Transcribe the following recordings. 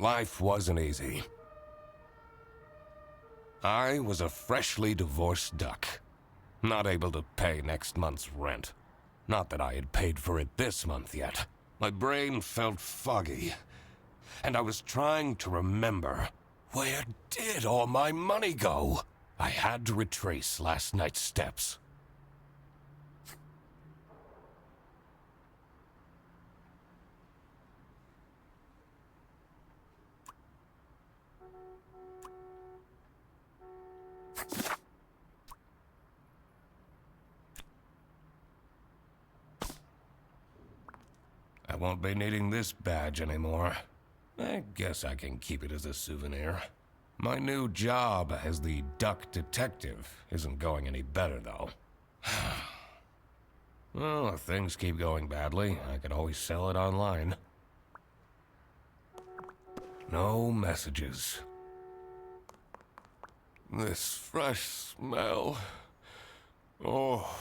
Life wasn't easy. I was a freshly divorced duck, not able to pay next month's rent. Not that I had paid for it this month yet. My brain felt foggy, and I was trying to remember, where did all my money go? I had to retrace last night's steps. I won't be needing this badge anymore. I guess I can keep it as a souvenir. My new job as the duck detective isn't going any better, though. Well, if things keep going badly, I can always sell it online. No messages. This fresh smell. Oh,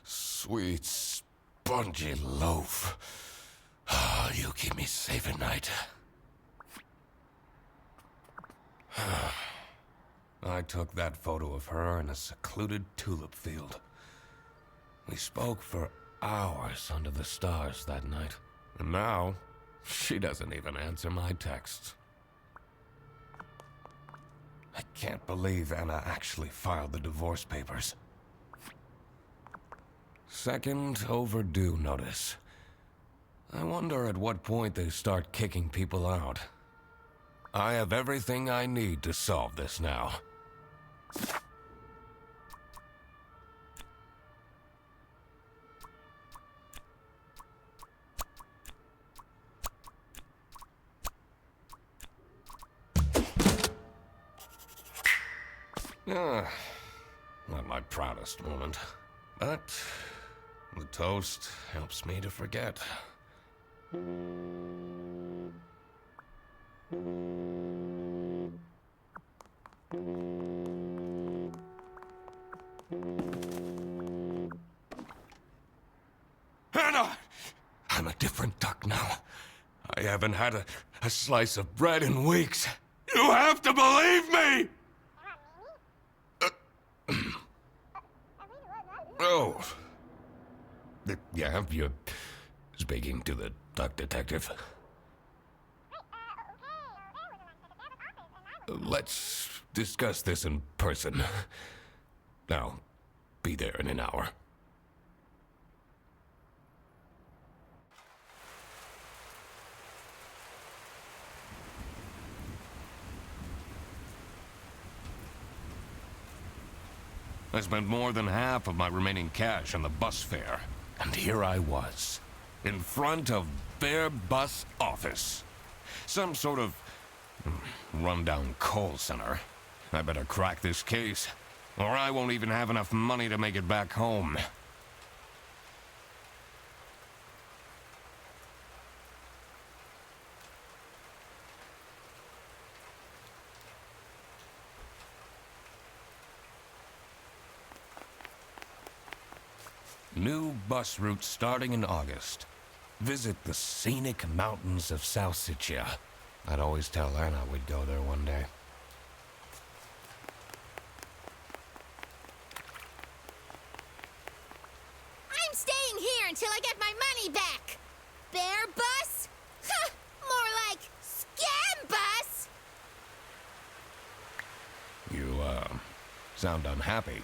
sweet, spongy loaf. Oh, you keep me safe at night. I took that photo of her in a secluded tulip field. We spoke for hours under the stars that night. And now, she doesn't even answer my texts. I can't believe Anna actually filed the divorce papers. Second overdue notice. I wonder at what point they start kicking people out. I have everything I need to solve this now. Not my proudest moment, but the toast helps me to forget. Hannah! I'm a different duck now. I haven't had a slice of bread in weeks. You have to believe me! Oh. Yeah, you're speaking to the duck detective. Let's discuss this in person. I'll be there in an hour. I spent more than half of my remaining cash on the bus fare. And here I was, in front of their bus office. Some sort of rundown call center. I better crack this case, or I won't even have enough money to make it back home. New bus route starting in August. Visit the scenic mountains of Salsiccia. I'd always tell Anna we'd go there one day. I'm staying here until I get my money back. Bear bus? Huh, more like scam bus. You, sound unhappy.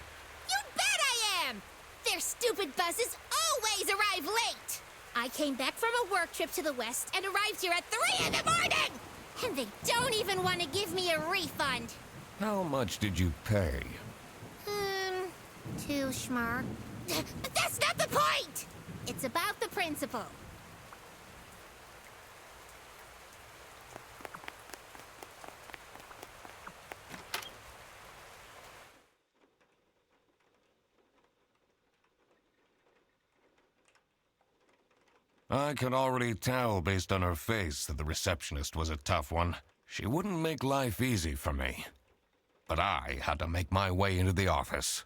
You bet I am! Their stupid buses always arrive late! I came back from a work trip to the west and arrived here at 3 in the morning! And they don't even want to give me a refund. How much did you pay? 2 schmark. But that's not the point! It's about the principle. I could already tell based on her face that the receptionist was a tough one. She wouldn't make life easy for me. But I had to make my way into the office.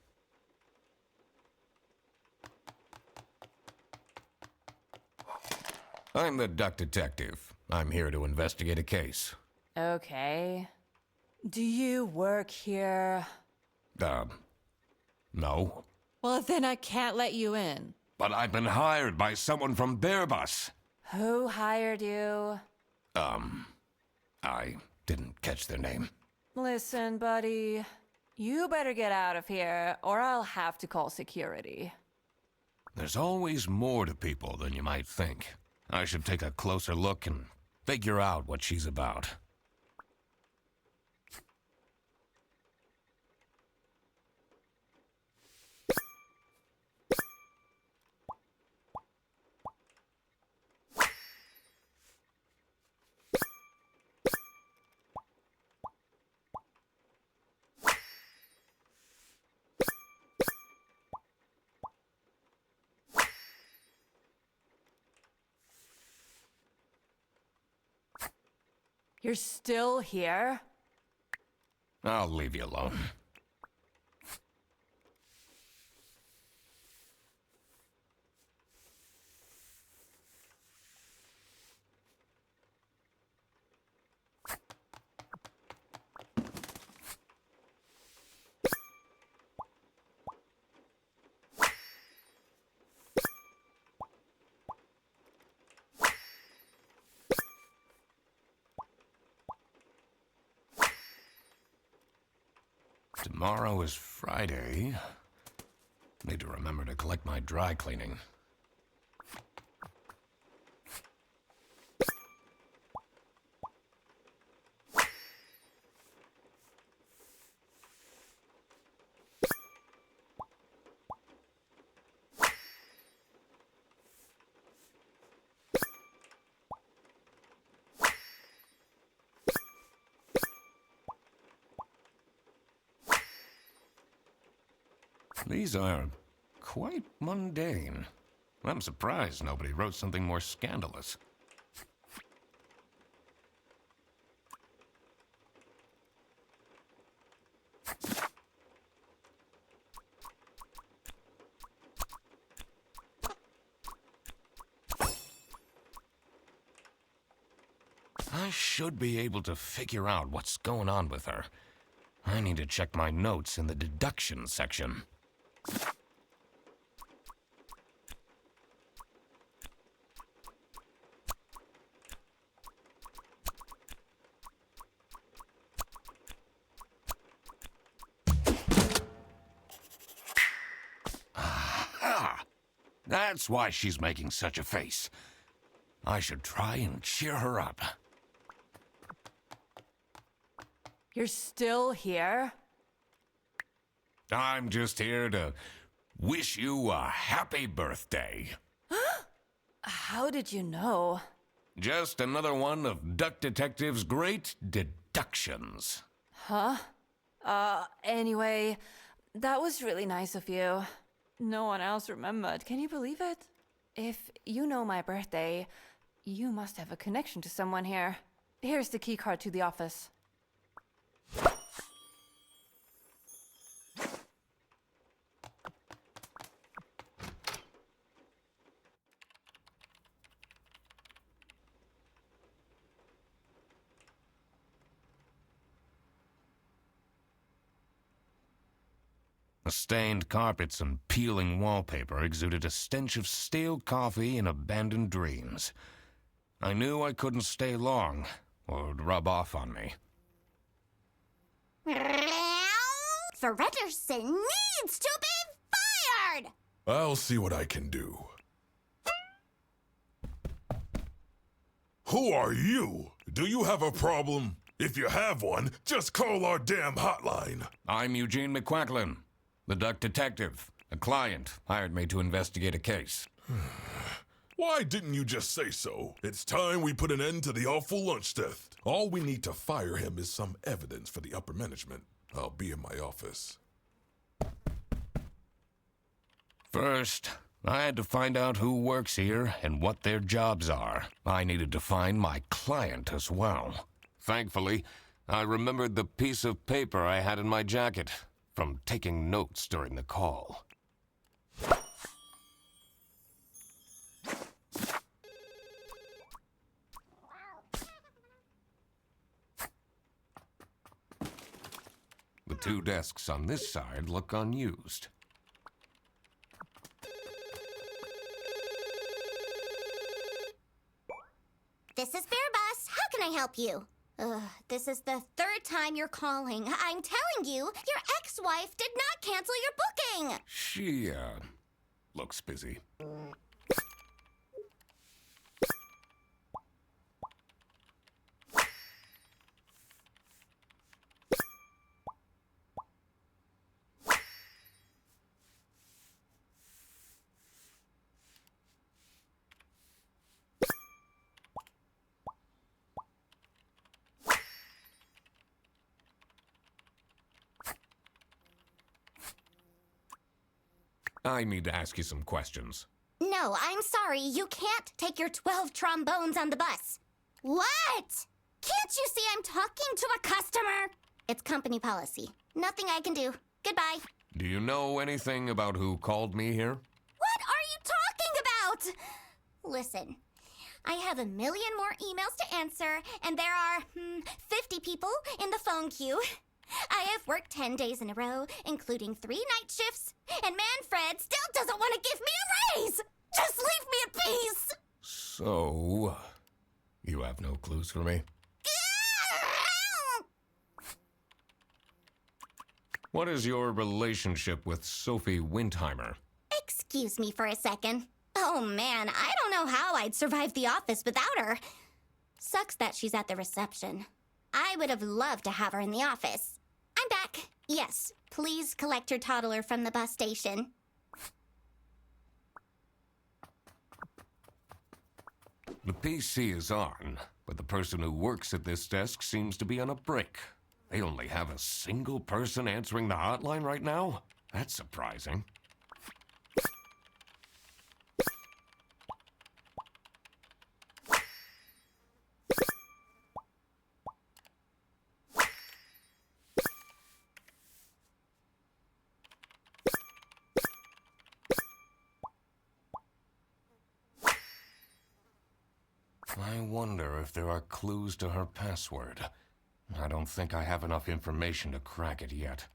I'm the duck detective. I'm here to investigate a case. Okay. Do you work here? No. Well, then I can't let you in. But I've been hired by someone from Bearbus. Who hired you? I didn't catch their name. Listen, buddy. You better get out of here, or I'll have to call security. There's always more to people than you might think. I should take a closer look and figure out what she's about. You're still here? I'll leave you alone. Tomorrow is Friday. Need to remember to collect my dry cleaning. These are quite mundane. I'm surprised nobody wrote something more scandalous. I should be able to figure out what's going on with her. I need to check my notes in the deduction section. Aha! That's why she's making such a face. I should try and cheer her up. You're still here? I'm just here to wish you a happy birthday. How did you know? Just another one of Duck Detective's great deductions. Huh? Anyway, that was really nice of you. No one else remembered. Can you believe it? If you know my birthday, you must have a connection to someone here. Here's the key card to the office. The stained carpets and peeling wallpaper exuded a stench of stale coffee and abandoned dreams. I knew I couldn't stay long, or it would rub off on me. Fredderson needs to be fired! I'll see what I can do. Who are you? Do you have a problem? If you have one, just call our damn hotline. I'm Eugene McQuacklin, the Duck Detective. A client hired me to investigate a case. Why didn't you just say so? It's time we put an end to the awful lunch theft. All we need to fire him is some evidence for the upper management. I'll be in my office. First, I had to find out who works here and what their jobs are. I needed to find my client as well. Thankfully, I remembered the piece of paper I had in my jacket from taking notes during the call. 2 desks on this side look unused. This is Fair Bus. How can I help you? This is the 3rd time you're calling. I'm telling you, your ex-wife did not cancel your booking. She, looks busy. I need to ask you some questions. No, I'm sorry. You can't take your 12 trombones on the bus. What? Can't you see I'm talking to a customer? It's company policy. Nothing I can do. Goodbye. Do you know anything about who called me here? What are you talking about? Listen, I have a million more emails to answer, and there are 50 people in the phone queue. I have worked 10 days in a row, including 3 night shifts, and Manfred still doesn't want to give me a raise! Just leave me in peace! So, you have no clues for me? What is your relationship with Sophie Windheimer? Excuse me for a second. Oh man, I don't know how I'd survive the office without her. Sucks that she's at the reception. I would have loved to have her in the office. I'm back. Yes, please collect your toddler from the bus station. The PC is on, but the person who works at this desk seems to be on a break. They only have a single person answering the hotline right now? That's surprising. I wonder if there are clues to her password. I don't think I have enough information to crack it yet.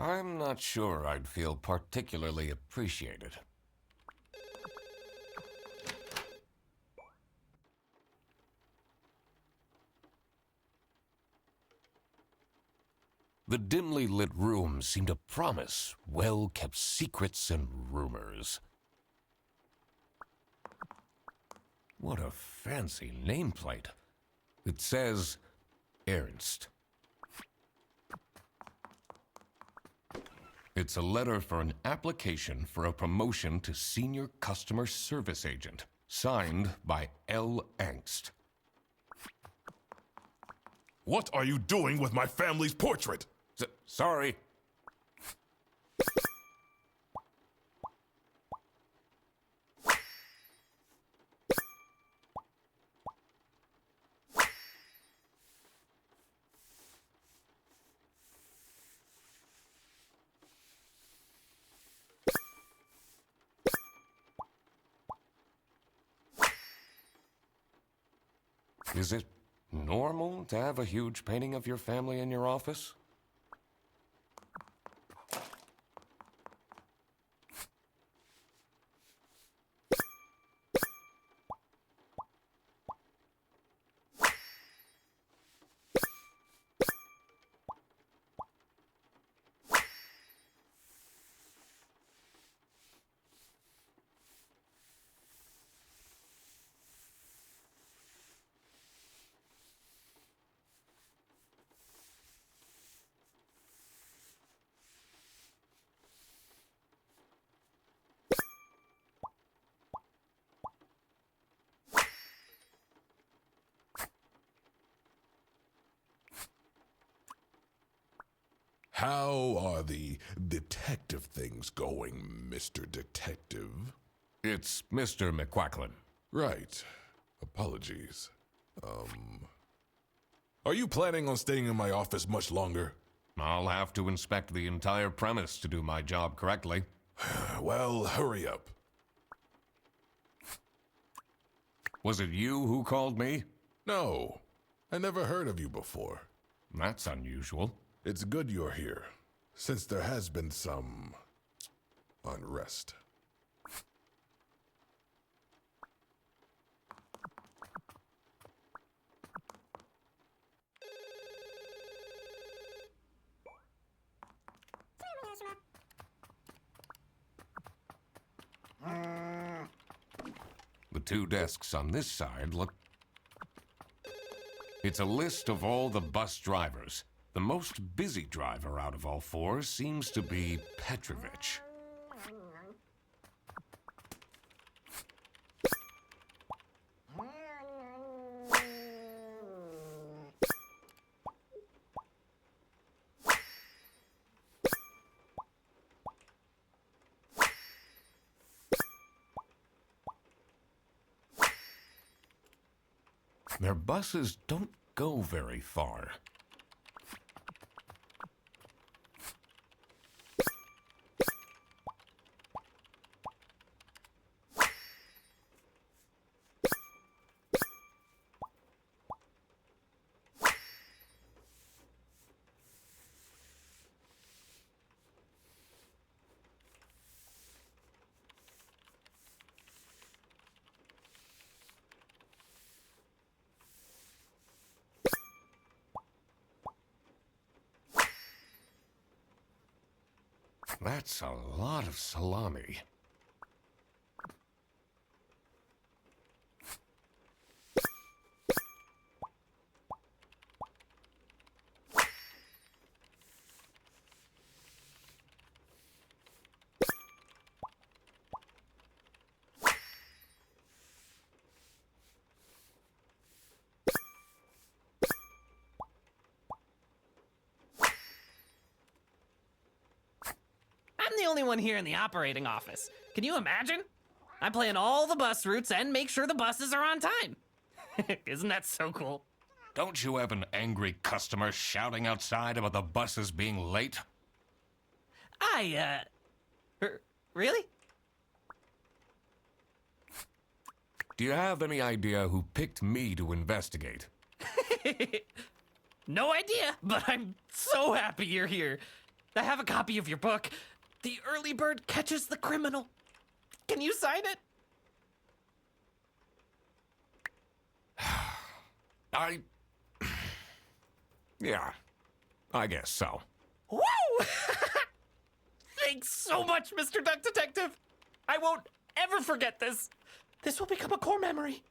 I'm not sure I'd feel particularly appreciated. The dimly lit room seemed to promise well-kept secrets and rumors. What a fancy nameplate. It says Ernst. It's a letter for an application for a promotion to Senior Customer Service Agent, signed by L. Angst. What are you doing with my family's portrait? Sorry. Is it normal to have a huge painting of your family in your office? How are the detective things going, Mr. Detective? It's Mr. McQuacklin. Right. Apologies. Are you planning on staying in my office much longer? I'll have to inspect the entire premise to do my job correctly. Well, hurry up. Was it you who called me? No, I never heard of you before. That's unusual. It's good you're here, since there has been some unrest. The two desks on this side look... It's a list of all the bus drivers. The most busy driver out of all four seems to be Petrovich. Their buses don't go very far. That's a lot of salami. I'm the only one here in the operating office. Can you imagine? I plan all the bus routes and make sure the buses are on time. Isn't that so cool? Don't you have an angry customer shouting outside about the buses being late? Really? Do you have any idea who picked me to investigate? No idea, but I'm so happy you're here. I have a copy of your book, The Early Bird Catches the Criminal. Can you sign it? Yeah, I guess so. Woo! Thanks so much, Mr. Duck Detective. I won't ever forget this. This will become a core memory.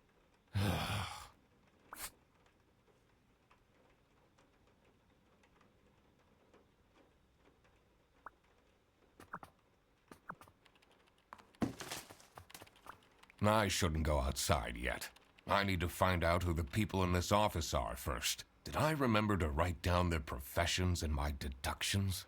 I shouldn't go outside yet. I need to find out who the people in this office are first. Did I remember to write down their professions in my deductions?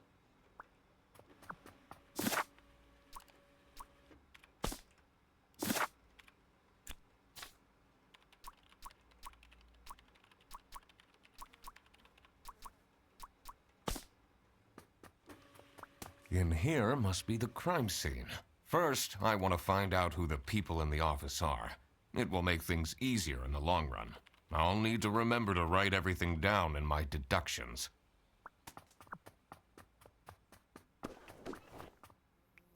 In here must be the crime scene. First, I want to find out who the people in the office are. It will make things easier in the long run. I'll need to remember to write everything down in my deductions.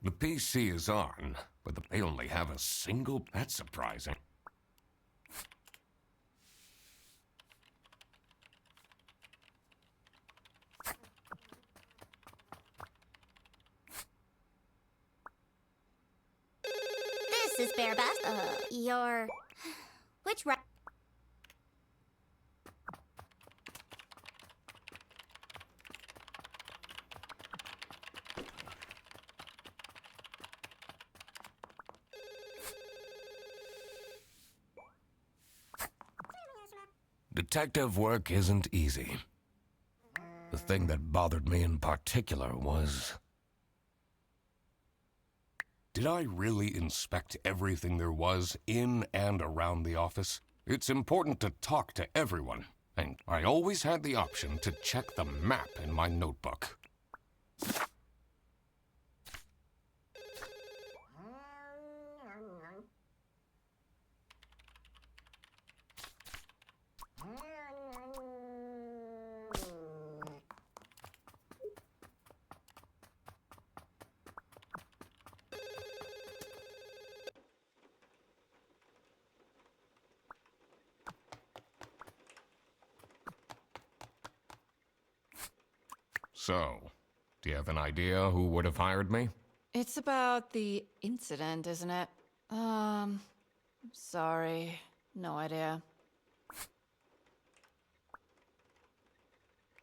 The PC is on, but they only have a single... That's surprising. This is Bear Bus. Your... Which ra... Detective work isn't easy. The thing that bothered me in particular was... Did I really inspect everything there was in and around the office? It's important to talk to everyone, and I always had the option to check the map in my notebook. So, do you have an idea who would have hired me? It's about the incident, isn't it? Sorry. No idea.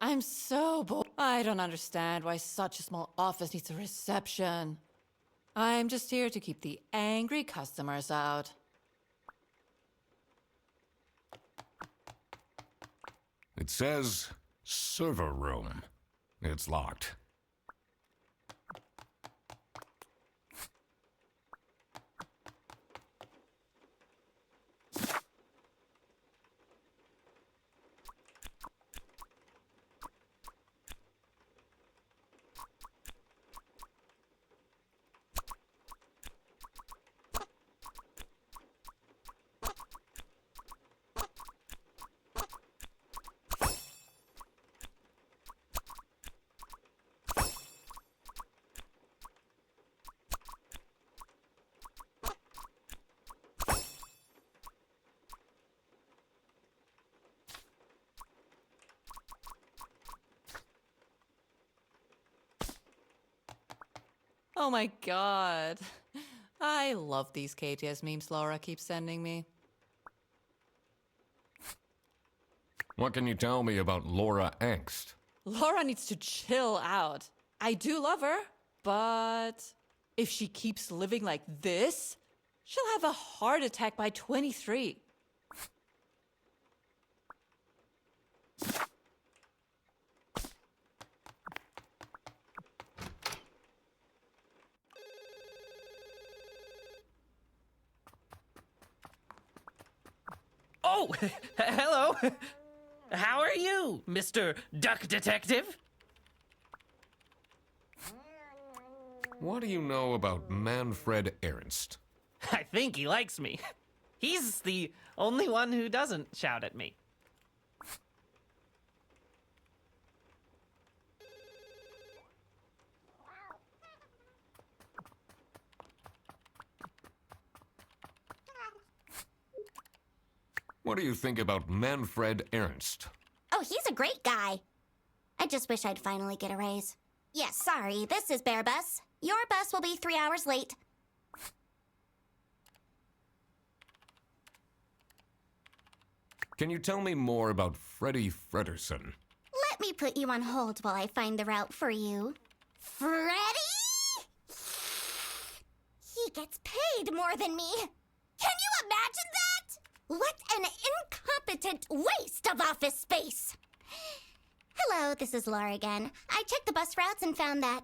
I'm so bored. I don't understand why such a small office needs a reception. I'm just here to keep the angry customers out. It says server room. It's locked. Oh my god. I love these KTS memes Laura keeps sending me. What can you tell me about Laura Angst? Laura needs to chill out. I do love her, but if she keeps living like this, she'll have a heart attack by 23. Oh, hello. How are you, Mr. Duck Detective? What do you know about Manfred Ernst? I think he likes me. He's the only one who doesn't shout at me. What do you think about Manfred Ernst? Oh, he's a great guy. I just wish I'd finally get a raise. Yes, sorry, this is Bear Bus. Your bus will be 3 hours late. Can you tell me more about Freddie Fredersen? Let me put you on hold while I find the route for you. Freddy? He gets paid more than me. Can you imagine that? What an incompetent waste of office space. Hello, this is Laura again. I checked the bus routes and found that...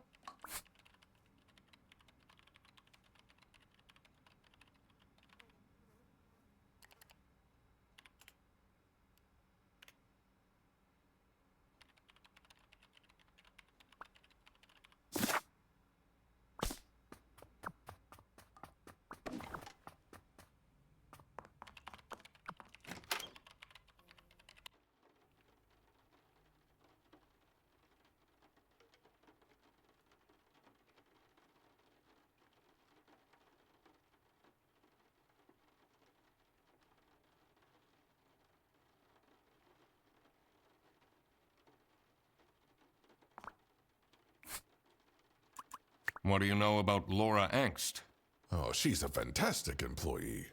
What do you know about Laura Angst? Oh, she's a fantastic employee.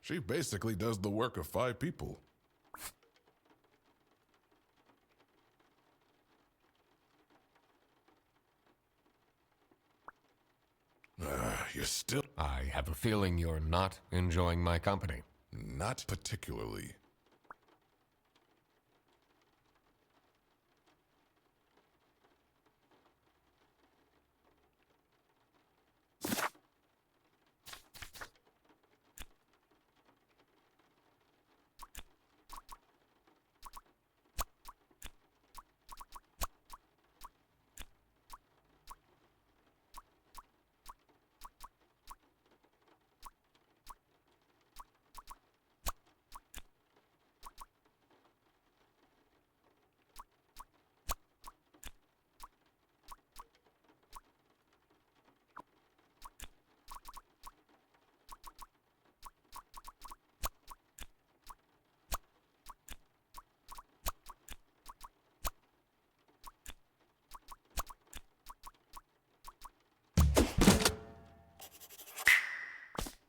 She basically does the work of 5 people. You're still... I have a feeling you're not enjoying my company. Not particularly.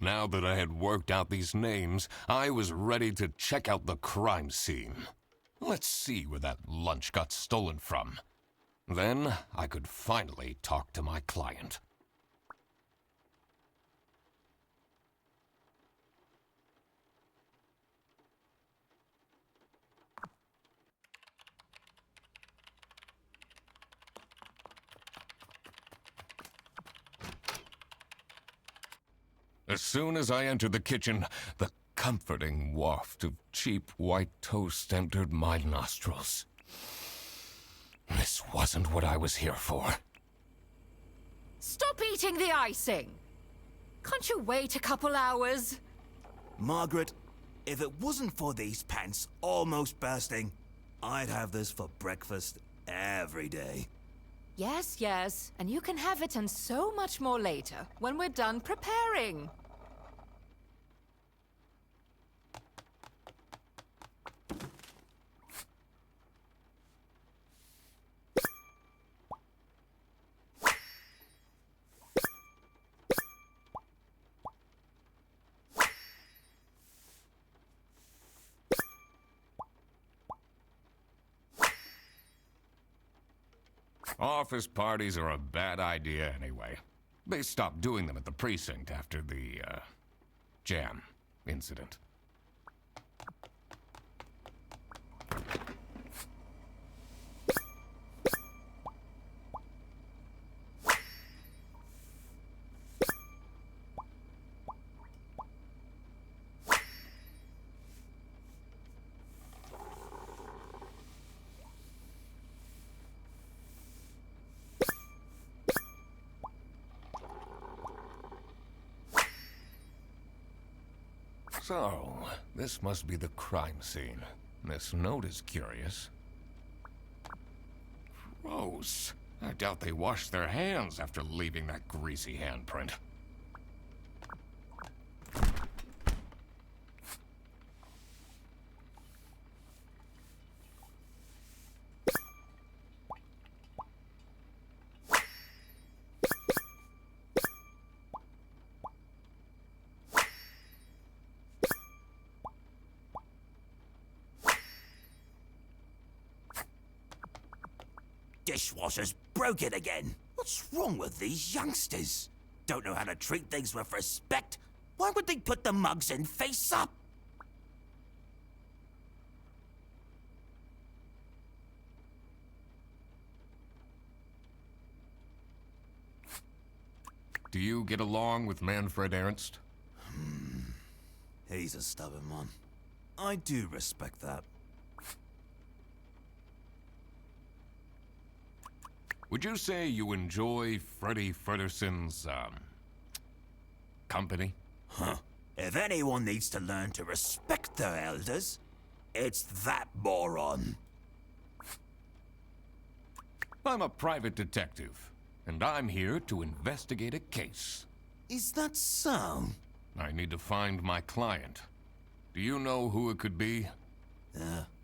Now that I had worked out these names, I was ready to check out the crime scene. Let's see where that lunch got stolen from. Then I could finally talk to my client. As soon as I entered the kitchen, the comforting waft of cheap white toast entered my nostrils. This wasn't what I was here for. Stop eating the icing! Can't you wait a couple hours? Margaret, if it wasn't for these pants almost bursting, I'd have this for breakfast every day. Yes, yes, and you can have it and so much more later, when we're done preparing. Office parties are a bad idea anyway. They stopped doing them at the precinct after the, jam incident. So, this must be the crime scene. This note is curious. Gross. I doubt they washed their hands after leaving that greasy handprint. Dishwasher's broken again. What's wrong with these youngsters? Don't know how to treat things with respect? Why would they put the mugs in face up? Do you get along with Manfred Ernst? He's a stubborn one. I do respect that. Would you say you enjoy Freddy Frederson's, company? Huh. If anyone needs to learn to respect their elders, it's that moron. I'm a private detective, and I'm here to investigate a case. Is that so? I need to find my client. Do you know who it could be?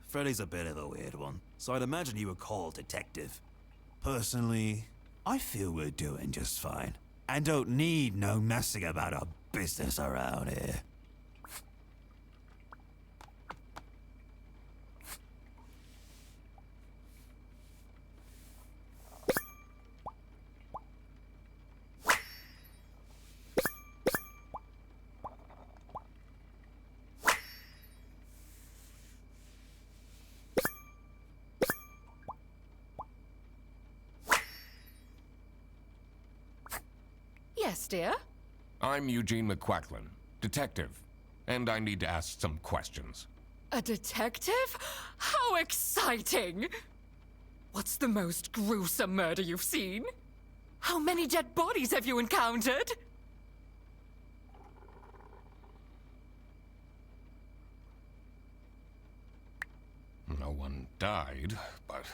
Freddy's a bit of a weird one, so I'd imagine he would call detective. Personally, I feel we're doing just fine, and don't need no messing about our business around here. Yes, dear? I'm Eugene McQuacklin, detective, and I need to ask some questions. A detective? How exciting! What's the most gruesome murder you've seen? How many dead bodies have you encountered? No one died, but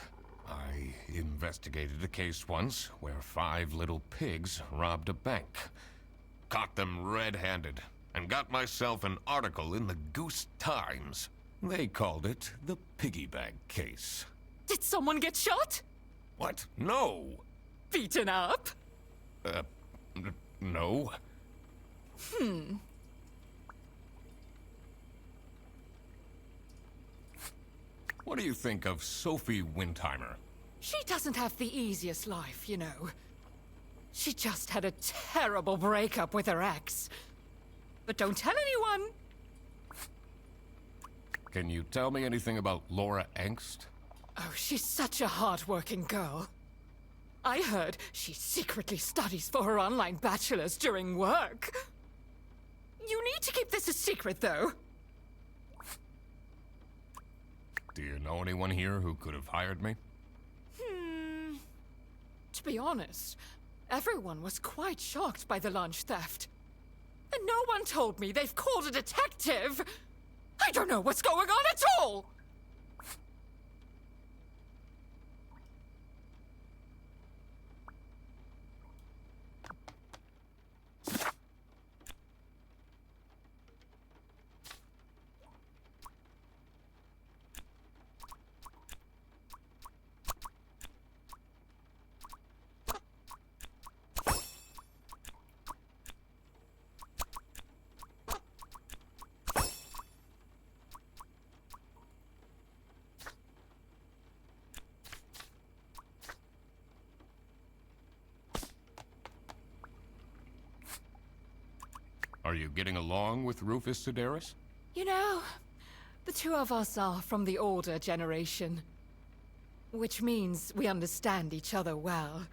I investigated a case once where 5 little pigs robbed a bank. Caught them red-handed, and got myself an article in the Goose Times. They called it the Piggy Bank Case. Did someone get shot? What? No! Beaten up? No. What do you think of Sophie Windheimer? She doesn't have the easiest life, you know. She just had a terrible breakup with her ex. But don't tell anyone. Can you tell me anything about Laura Angst? Oh, she's such a hard-working girl. I heard she secretly studies for her online bachelor's during work. You need to keep this a secret, though. Do you know anyone here who could have hired me? To be honest, everyone was quite shocked by the lunch theft. And no one told me they've called a detective. I don't know what's going on at all! Are you getting along with Rufus Sedaris? You know, the two of us are from the older generation. Which means we understand each other well.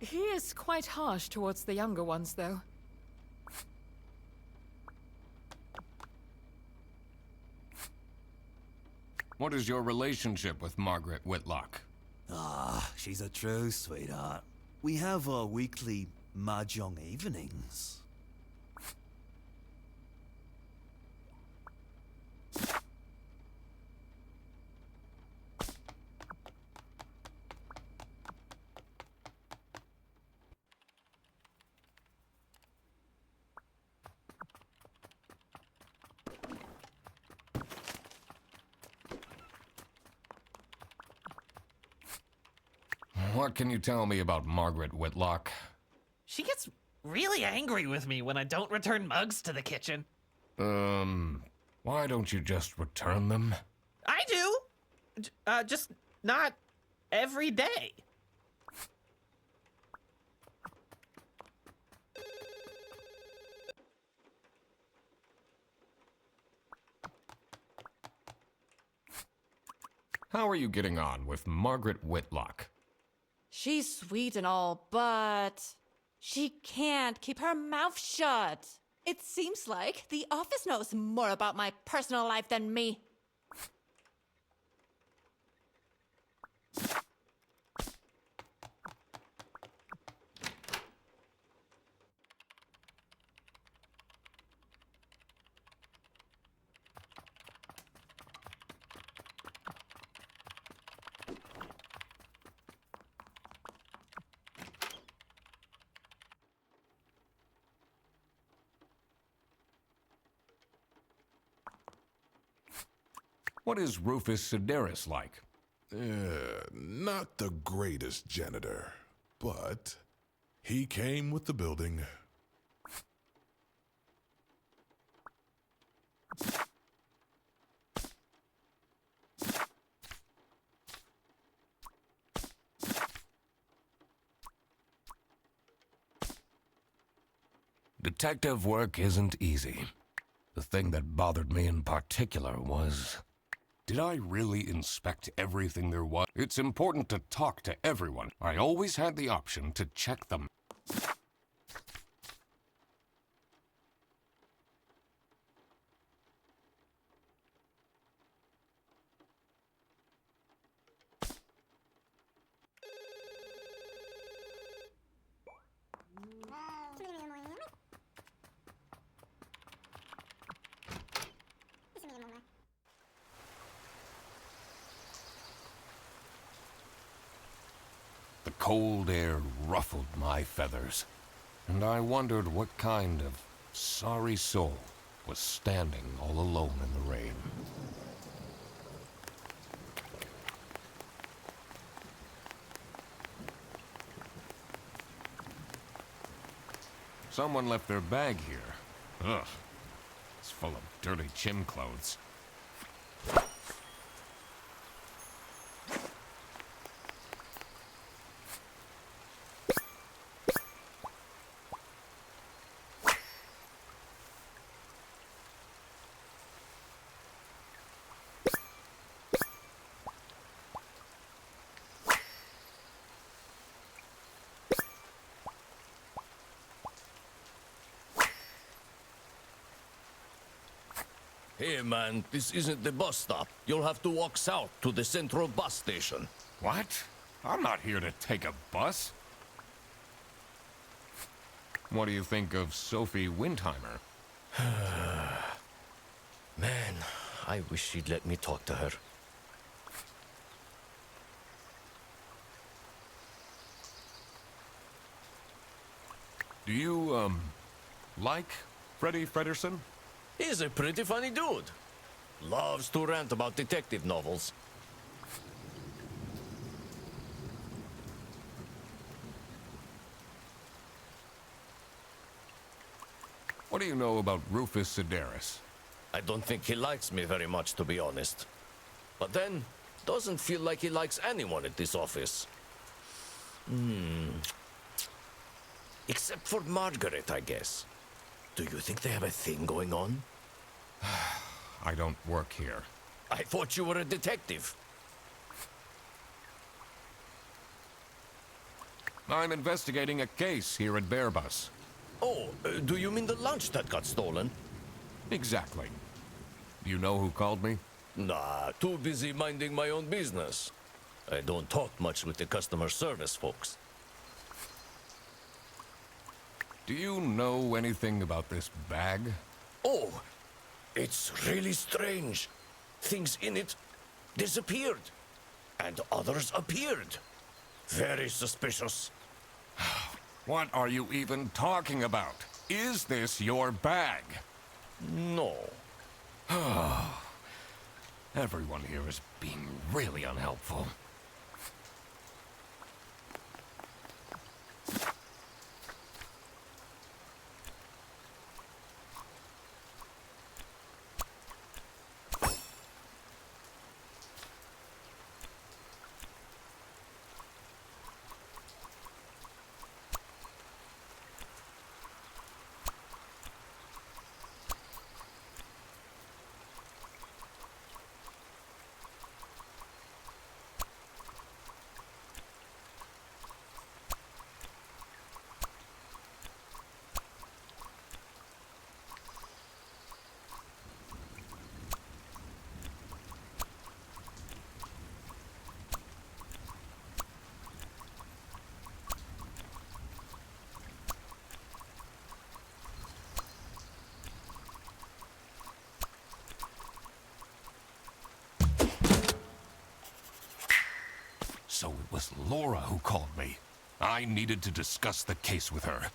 He is quite harsh towards the younger ones, though. What is your relationship with Margaret Whitlock? Ah, she's a true sweetheart. We have our weekly mahjong evenings. What can you tell me about Margaret Whitlock? She gets really angry with me when I don't return mugs to the kitchen. Why don't you just return them? I do! Just not every day. How are you getting on with Margaret Whitlock? She's sweet and all, but she can't keep her mouth shut. It seems like the office knows more about my personal life than me. What is Rufus Sedaris like? Not the greatest janitor, but he came with the building. Detective work isn't easy. The thing that bothered me in particular was, did I really inspect everything there was? It's important to talk to everyone. I always had the option to check them. The cold air ruffled my feathers, and I wondered what kind of sorry soul was standing all alone in the rain. Someone left their bag here. Ugh. It's full of dirty gym clothes. Hey man, this isn't the bus stop. You'll have to walk south to the central bus station. What? I'm not here to take a bus. What do you think of Sophie Windheimer? Man, I wish she'd let me talk to her. Do you, like Freddie Frederson? He's a pretty funny dude. Loves to rant about detective novels. What do you know about Rufus Sedaris? I don't think he likes me very much, to be honest. But then, doesn't feel like he likes anyone at this office. Except for Margaret, I guess. Do you think they have a thing going on? I don't work here. I thought you were a detective. I'm investigating a case here at Bearbus. Oh, do you mean the lunch that got stolen? Exactly. Do you know who called me? Nah, too busy minding my own business. I don't talk much with the customer service folks. Do you know anything about this bag? Oh, it's really strange. Things in it disappeared, and others appeared. Very suspicious. What are you even talking about? Is this your bag? No. Everyone here is being really unhelpful. So it was Laura who called me. I needed to discuss the case with her.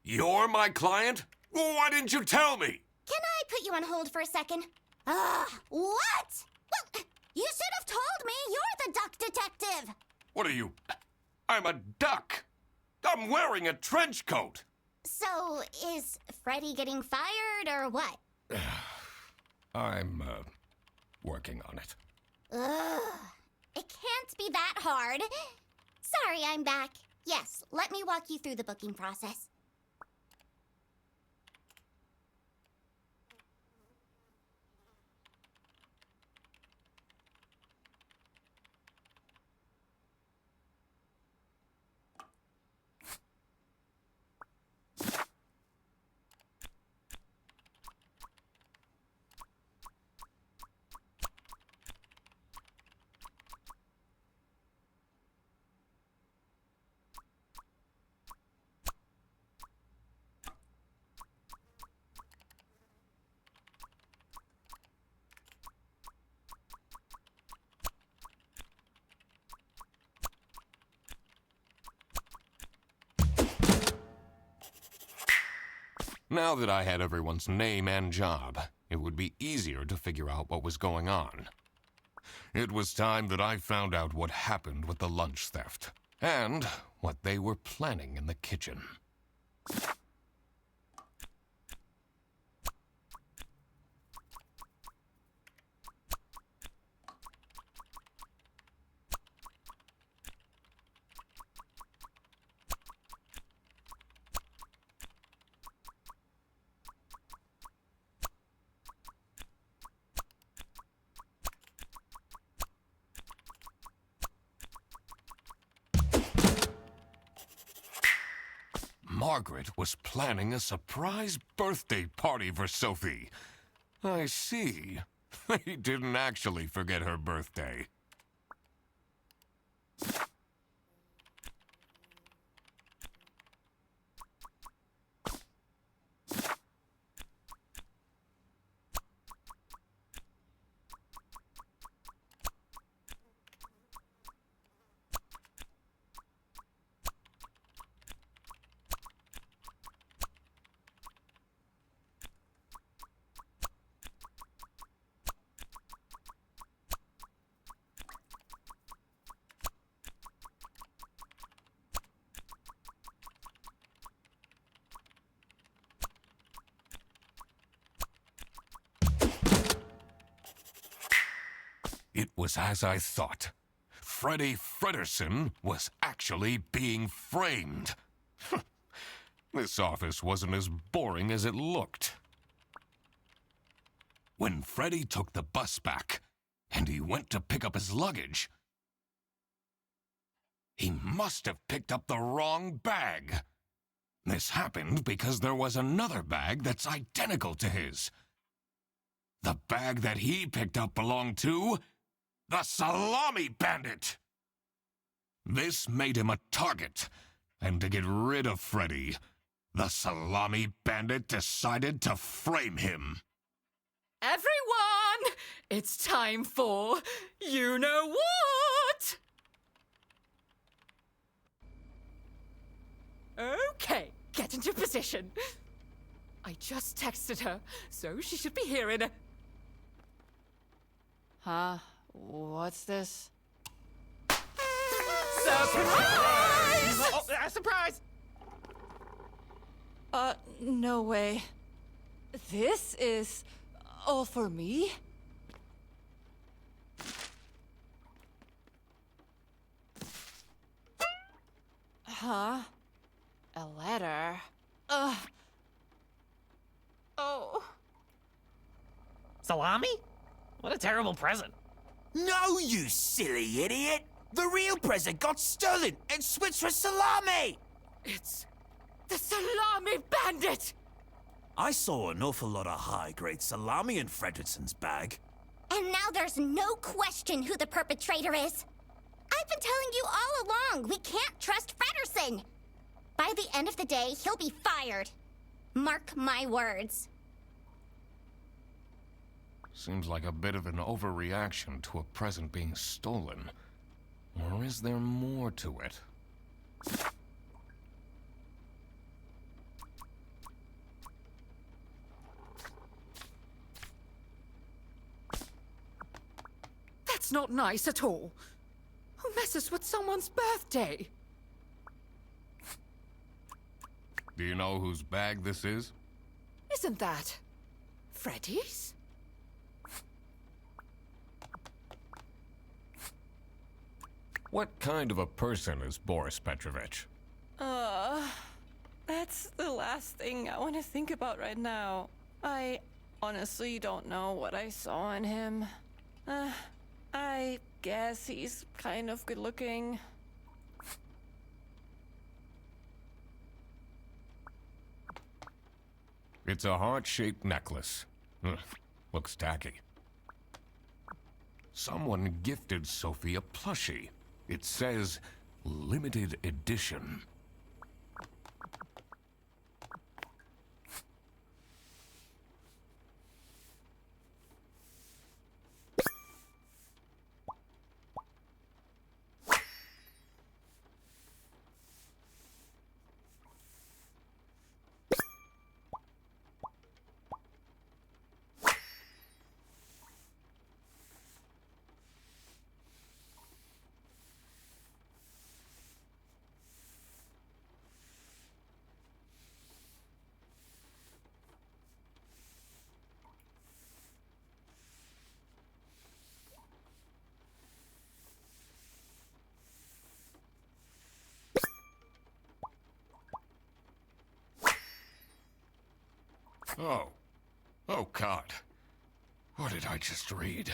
You're my client? Why didn't you tell me? Can I put you on hold for a second? What? Well, you should have told me you're the duck detective. What are you? I'm a duck. I'm wearing a trench coat. So, is Freddy getting fired or what? I'm, working on it. Ugh. It can't be that hard. Sorry, I'm back. Yes, let me walk you through the booking process. Now that I had everyone's name and job, it would be easier to figure out what was going on. It was time that I found out what happened with the lunch theft, and what they were planning in the kitchen. Margaret was planning a surprise birthday party for Sophie. I see. He didn't actually forget her birthday. It was as I thought. Freddy Fredersen was actually being framed. This office wasn't as boring as it looked. When Freddy took the bus back, and he went to pick up his luggage, he must have picked up the wrong bag. This happened because there was another bag that's identical to his. The bag that he picked up belonged to the Salami Bandit! This made him a target, and to get rid of Freddy, the Salami Bandit decided to frame him. Everyone! It's time for you know what? Okay, get into position. I just texted her, so she should be here in a... Huh? What's this? Surprise! Oh, surprise! No way. This is all for me? Huh? A letter? Oh. Salami? What a terrible present. No, you silly idiot! The real present got stolen and switched for Salami! It's the Salami Bandit! I saw an awful lot of high-grade salami in Fredrickson's bag. And now there's no question who the perpetrator is. I've been telling you all along, we can't trust Fredersen. By the end of the day, he'll be fired. Mark my words. Seems like a bit of an overreaction to a present being stolen. Or is there more to it? That's not nice at all. Who messes with someone's birthday? Do you know whose bag this is? Isn't that Freddy's? What kind of a person is Boris Petrovich? That's the last thing I want to think about right now. I honestly don't know what I saw in him. I guess he's kind of good looking. It's a heart-shaped necklace. Ugh, looks tacky. Someone gifted Sophie a plushie. It says, limited edition. Oh. Oh, God. What did I just read?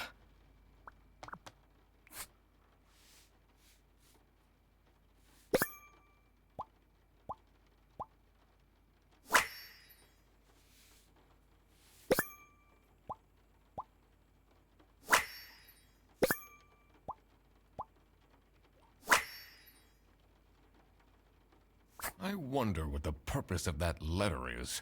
I wonder what the purpose of that letter is.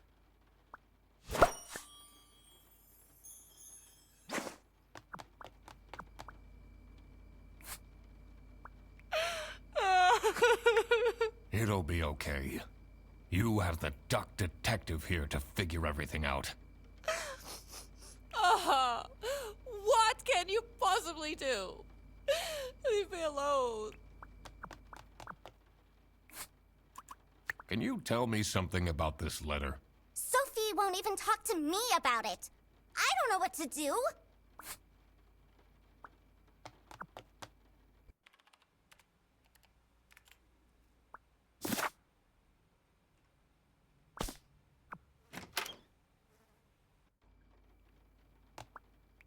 It'll be okay. You have the duck detective here to figure everything out. What can you possibly do? Leave me alone. Can you tell me something about this letter? Sophie won't even talk to me about it. I don't know what to do.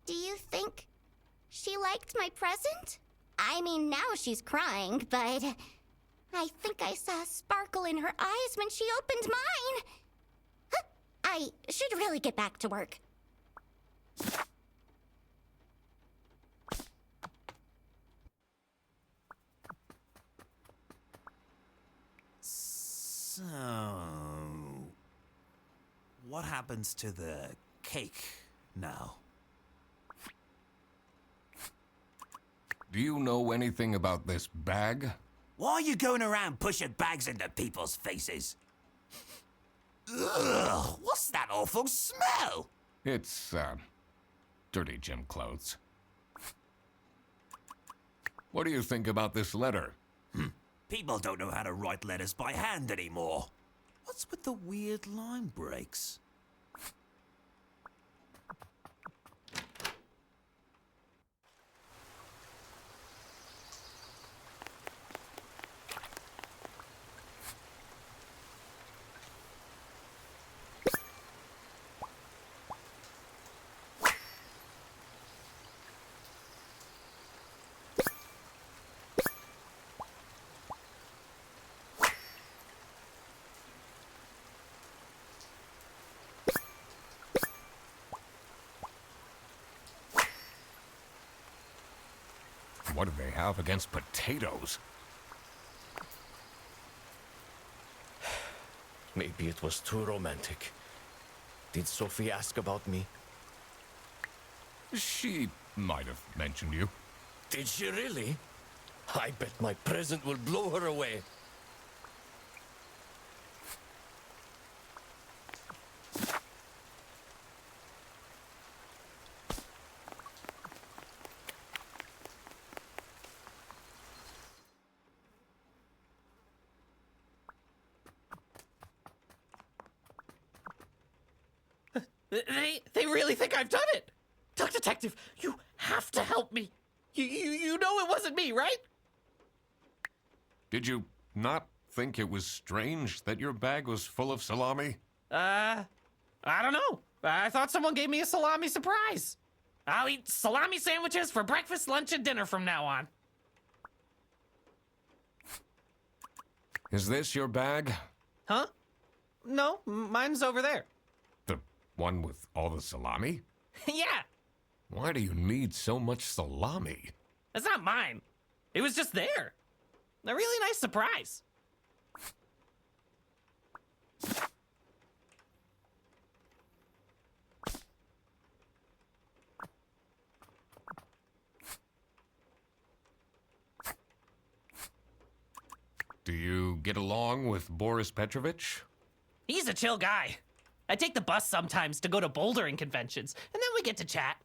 Do you think she liked my present? I mean, now she's crying, but I think I saw a sparkle in her eyes when she opened mine. Huh, I should really get back to work. So, what happens to the cake now? Do you know anything about this bag? Why are you going around pushing bags into people's faces? Ugh, what's that awful smell? It's, dirty gym clothes. What do you think about this letter? People don't know how to write letters by hand anymore. What's with the weird line breaks? What do they have against potatoes? Maybe it was too romantic. Did Sophie ask about me? She might have mentioned you. Did she really? I bet my present will blow her away. They really think I've done it! Duck Detective, you have to help me! You know it wasn't me, right? Did you not think it was strange that your bag was full of salami? I don't know. I thought someone gave me a salami surprise. I'll eat salami sandwiches for breakfast, lunch, and dinner from now on. Is this your bag? Huh? No, mine's over there. The one with all the salami? Yeah, Why do you need so much salami? that's not mine. It was just there. A really nice surprise. Do you get along with Boris Petrovich? He's a chill guy. I take the bus sometimes to go to bouldering conventions, and then we get to chat.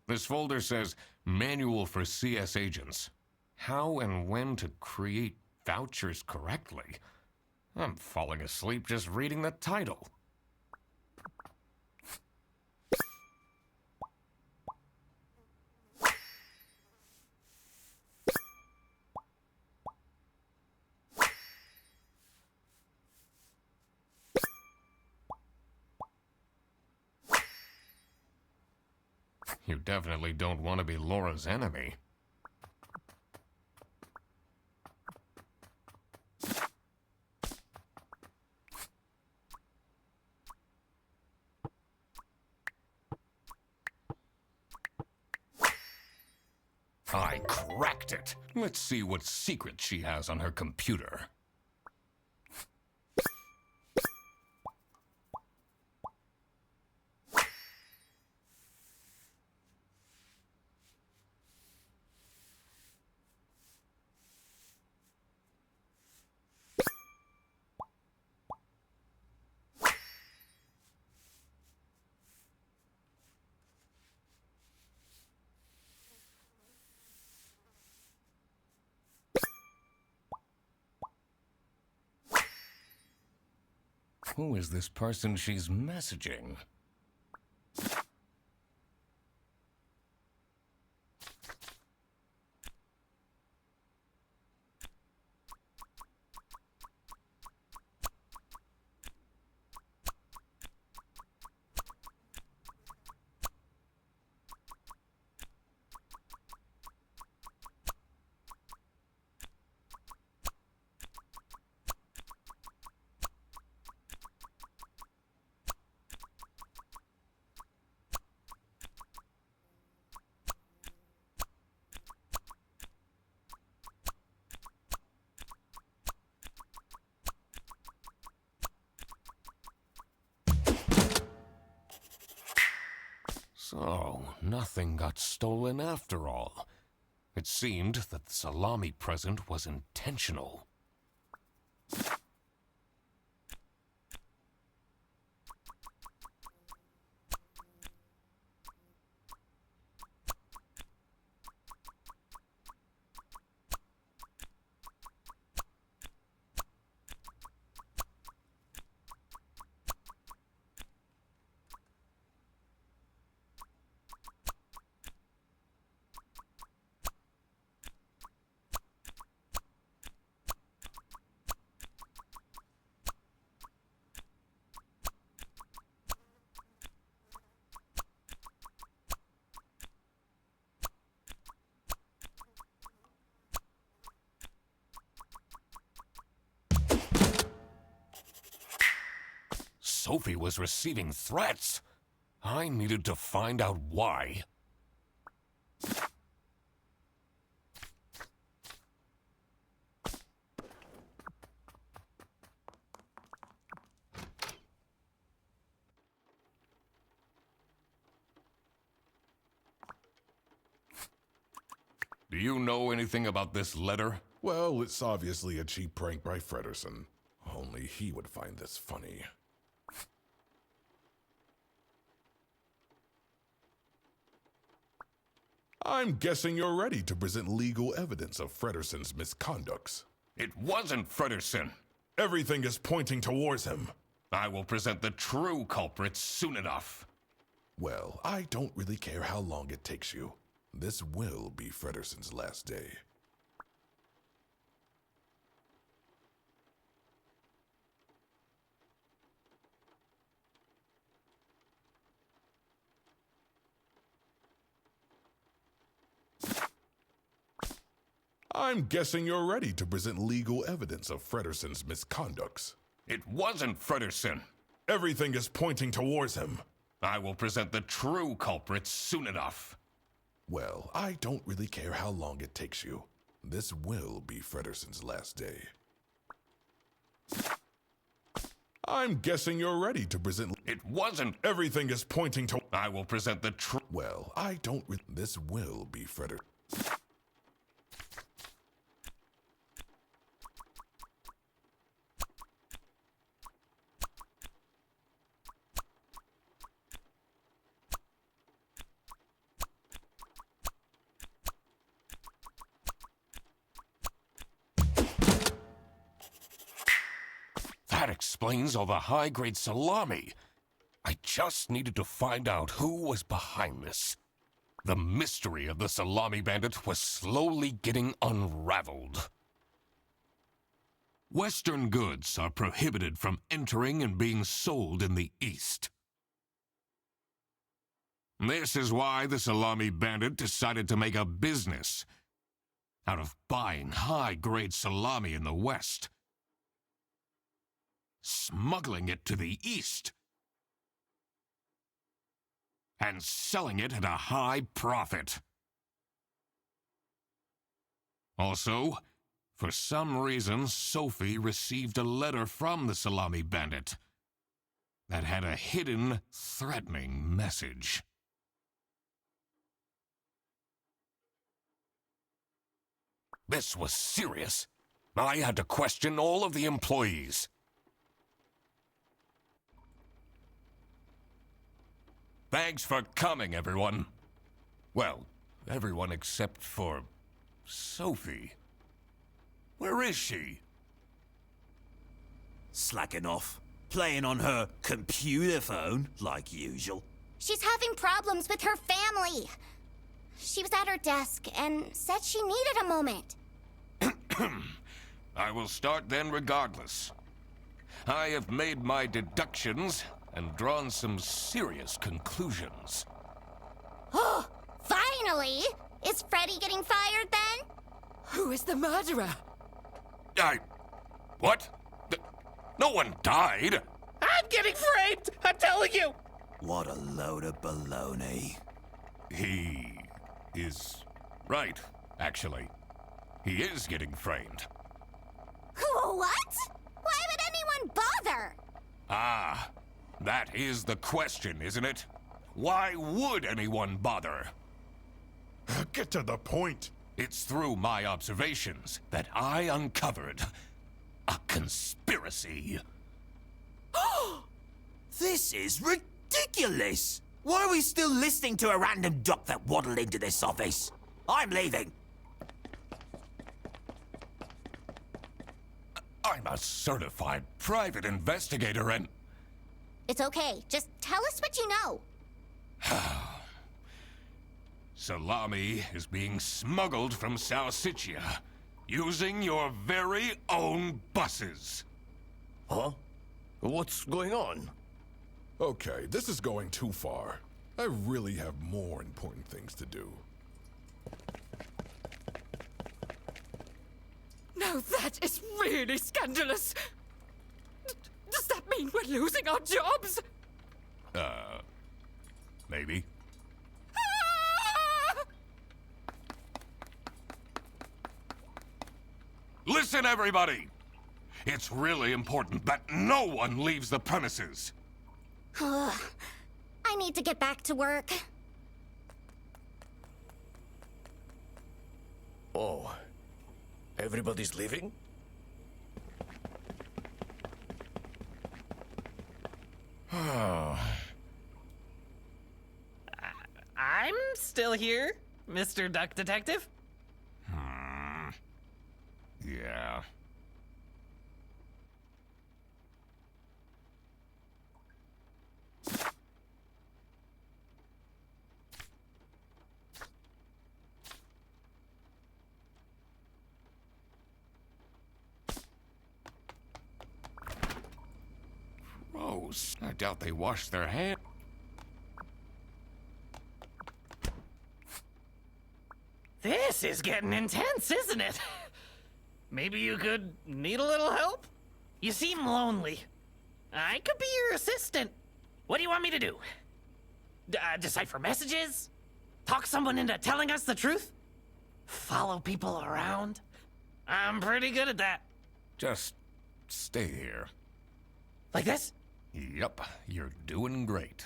This folder says Manual for CS Agents. How and when to create vouchers correctly. I'm falling asleep just reading the title. You definitely don't want to be Laura's enemy. I cracked it. Let's see what secret she has on her computer. Who is this person she's messaging? So, nothing got stolen after all. It seemed that the salami present was intentional. Sophie was receiving threats. I needed to find out why. Do you know anything about this letter? Well, it's obviously a cheap prank by Fredersen. Only he would find this funny. I'm guessing you're ready to present legal evidence of Fredersen's misconducts. It wasn't Fredersen. Everything is pointing towards him. I will present the true culprit soon enough. Well, I don't really care how long it takes you. This will be Fredersen's last day. I'm guessing you're ready to present legal evidence of Fredersen's misconducts. It wasn't Fredersen. Everything is pointing towards him. I will present the true culprit soon enough. Well, I don't really care how long it takes you. This will be Fredersen's last day. I'm guessing you're ready to present... It wasn't... Everything is pointing to... I will present the true... Well, I don't... This will be Fredersen. That explains all the high-grade salami. I just needed to find out who was behind this. The mystery of the salami bandit was slowly getting unraveled. Western goods are prohibited from entering and being sold in the East. This is why the salami bandit decided to make a business out of buying high-grade salami in the West, smuggling it to the East, and selling it at a high profit. Also, for some reason, Sophie received a letter from the Salami Bandit that had a hidden, threatening message. This was serious. I had to question all of the employees. Thanks for coming, everyone. Well, everyone except for Sophie. Where is she? Slacking off. Playing on her computer phone, like usual. She's having problems with her family. She was at her desk and said she needed a moment. I will start then regardless. I have made my deductions and drawn some serious conclusions. Oh, finally! Is Freddy getting fired then? Who is the murderer? What? No one died! I'm getting framed! I'm telling you! What a load of baloney. He is right, actually. He is getting framed. What? Why would anyone bother? Ah, that is the question, isn't it? Why would anyone bother? Get to the point. It's through my observations that I uncovered a conspiracy. This is ridiculous! Why are we still listening to a random duck that waddled into this office? I'm leaving. I'm a certified private investigator and... It's okay. Just tell us what you know. Salami is being smuggled from Salsiccia using your very own buses. Huh? What's going on? Okay, this is going too far. I really have more important things to do. Now that is really scandalous. Does that mean we're losing our jobs? Maybe. Ah! Listen, everybody! It's really important that no one leaves the premises. I need to get back to work. Oh, everybody's leaving? I'm still here, Mr. Duck Detective. Yeah. Gross. I doubt they washed their hands. This is getting intense, isn't it? Maybe you could need a little help? You seem lonely. I could be your assistant. What do you want me to do? Decipher messages? Talk someone into telling us the truth? Follow people around? I'm pretty good at that. Just stay here. Like this? Yep, you're doing great.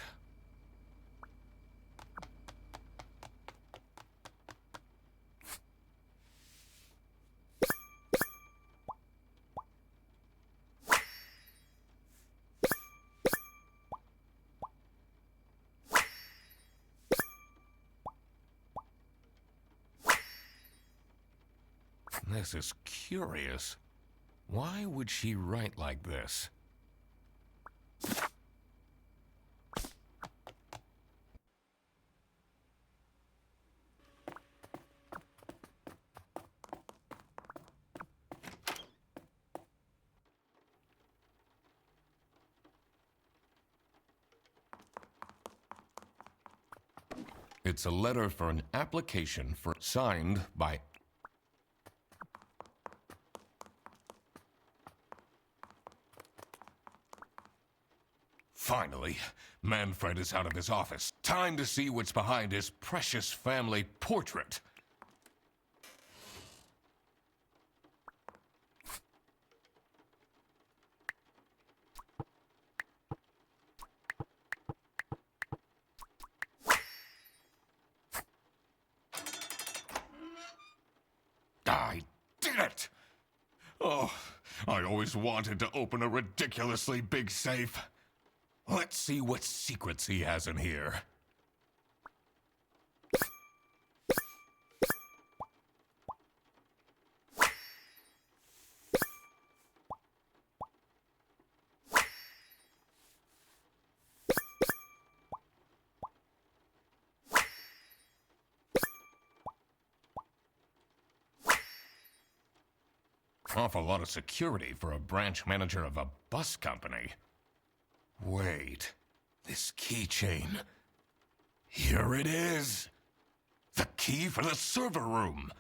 This is curious. Why would she write like this? It's a letter for an application for signed by... Finally, Manfred is out of his office. Time to see what's behind his precious family portrait. Oh, I always wanted to open a ridiculously big safe. Let's see what secrets he has in here. Awful lot of security for a branch manager of a bus company. Wait, this keychain. Here it is. The key for the server room.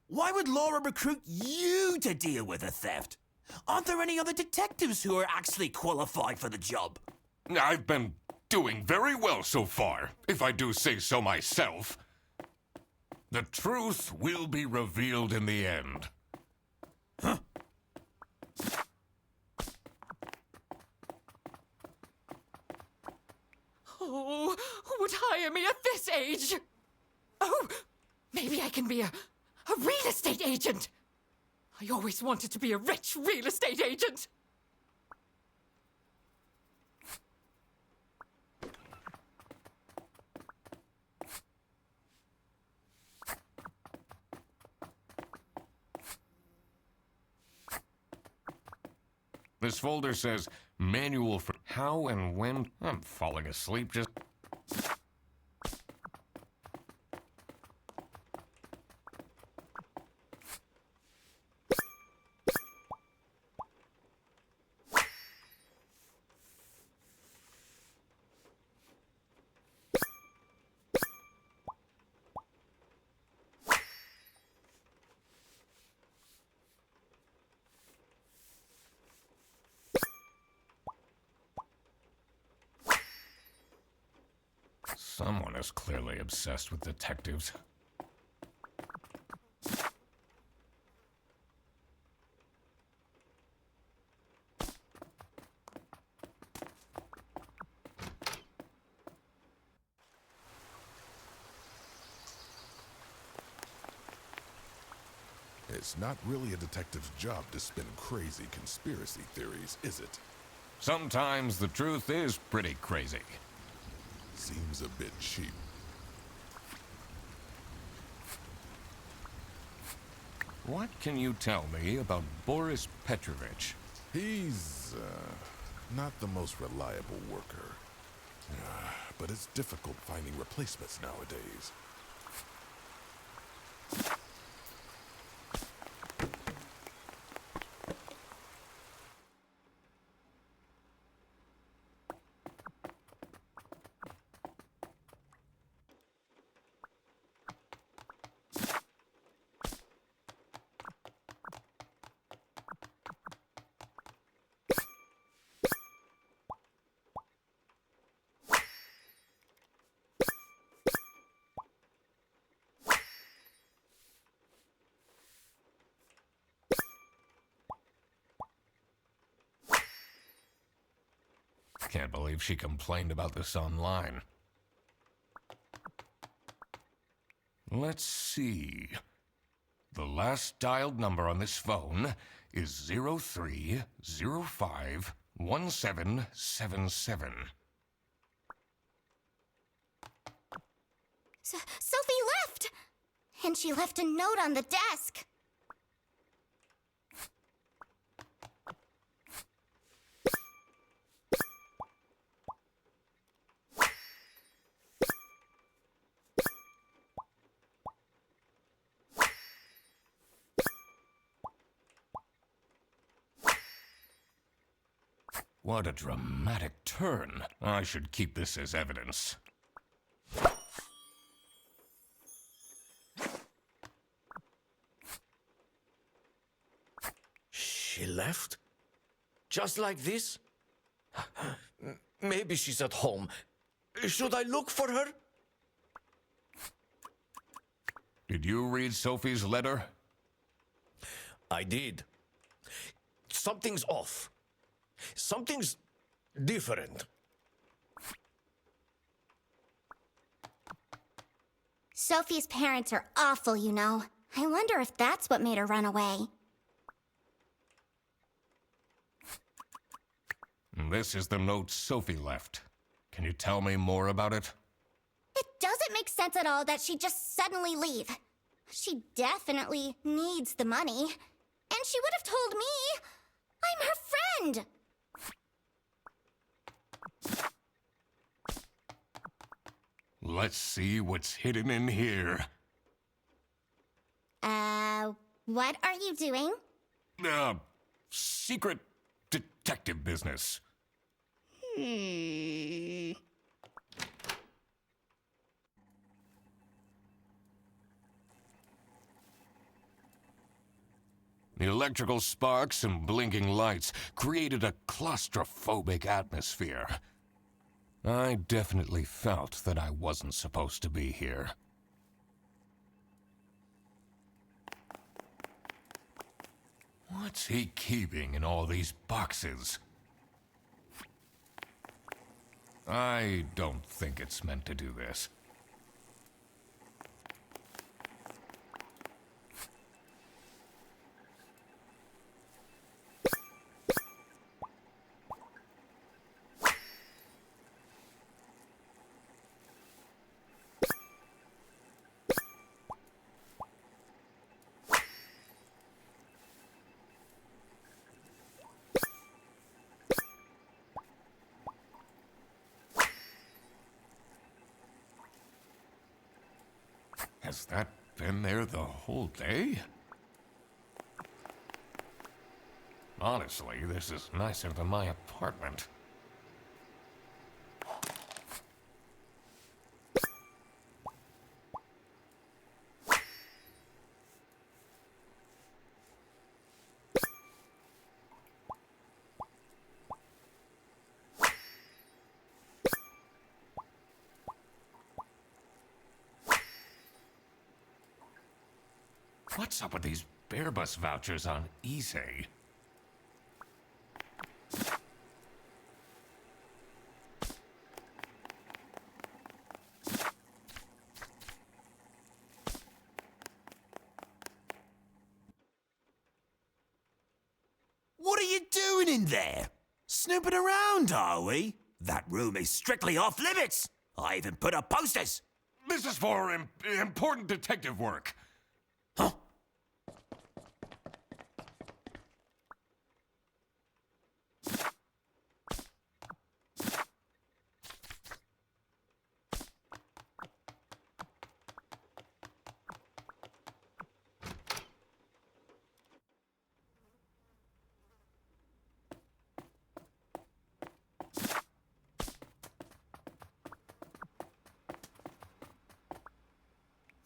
Why would Laura recruit you to deal with a theft? Aren't there any other detectives who are actually qualified for the job? I've been doing very well so far, if I do say so myself. The truth will be revealed in the end. Huh? Oh, who would hire me at this age? Oh, maybe I can be a real estate agent. I always wanted to be a rich real estate agent. This folder says manual for how and when. I'm falling asleep just. Someone is clearly obsessed with detectives. It's not really a detective's job to spin crazy conspiracy theories, is it? Sometimes the truth is pretty crazy. Seems a bit cheap. What can you tell me about Boris Petrovich? He's, not the most reliable worker. But it's difficult finding replacements nowadays. Can't believe she complained about this online. Let's see. The last dialed number on this phone is 03051777. Sophie left! And she left a note on the desk. What a dramatic turn. I should keep this as evidence. She left? Just like this? Maybe she's at home. Should I look for her? Did you read Sophie's letter? I did. Something's off. Something's different. Sophie's parents are awful, you know. I wonder if that's what made her run away. This is the note Sophie left. Can you tell me more about it? It doesn't make sense at all that she'd just suddenly leave. She definitely needs the money. And she would have told me. I'm her friend. Let's see what's hidden in here. What are you doing? Secret detective business. The electrical sparks and blinking lights created a claustrophobic atmosphere. I definitely felt that I wasn't supposed to be here. What's he keeping in all these boxes? I don't think it's meant to do this. Has that been there the whole day? Honestly, this is nicer than my apartment. What's up with these Airbus vouchers on eBay? What are you doing in there? Snooping around, are we? That room is strictly off limits. I even put up posters. This is for important detective work. Huh?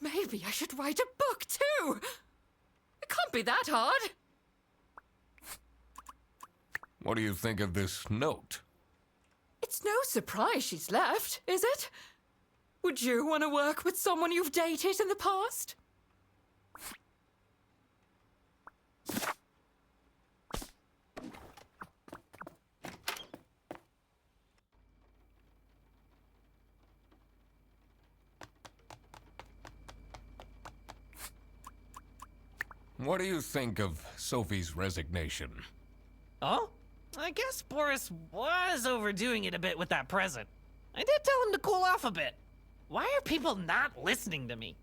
Maybe I should write a book too. It can't be that hard. What do you think of this note? It's no surprise she's left, is it? Would you want to work with someone you've dated in the past? What do you think of Sophie's resignation? Oh? I guess Boris was overdoing it a bit with that present. I did tell him to cool off a bit. Why are people not listening to me?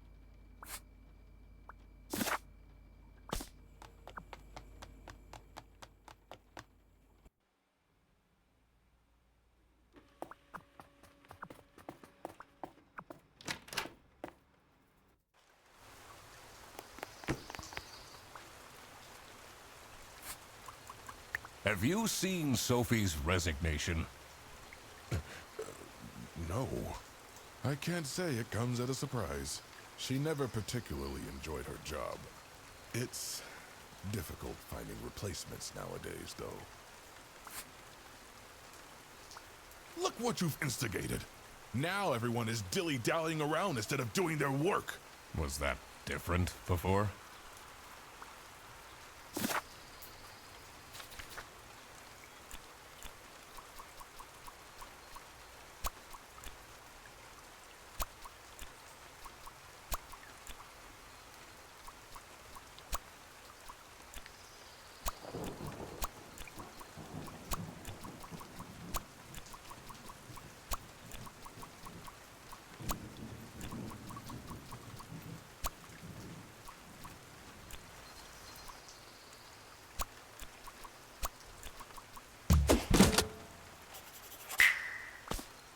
Have you seen Sophie's resignation? No. I can't say it comes as a surprise. She never particularly enjoyed her job. It's difficult finding replacements nowadays, though. Look what you've instigated. Now everyone is dilly-dallying around instead of doing their work. Was that different before?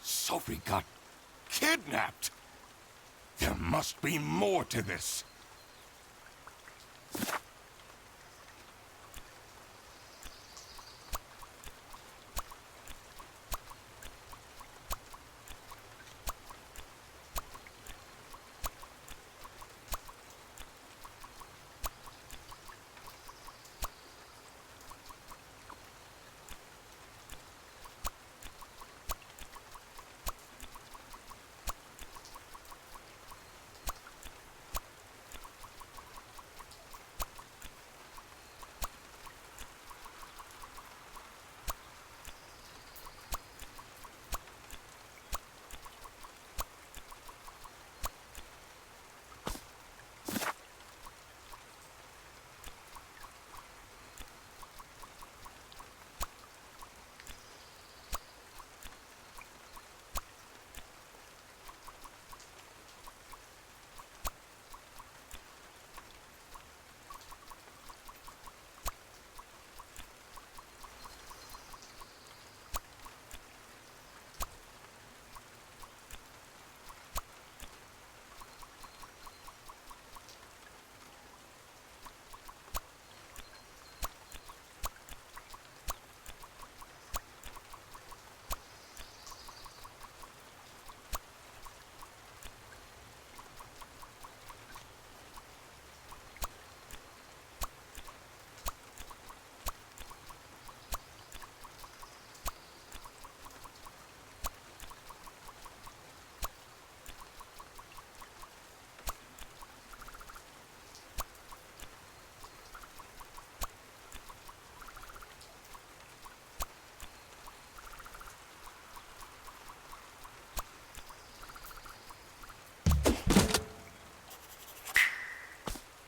Sophie got kidnapped! There must be more to this.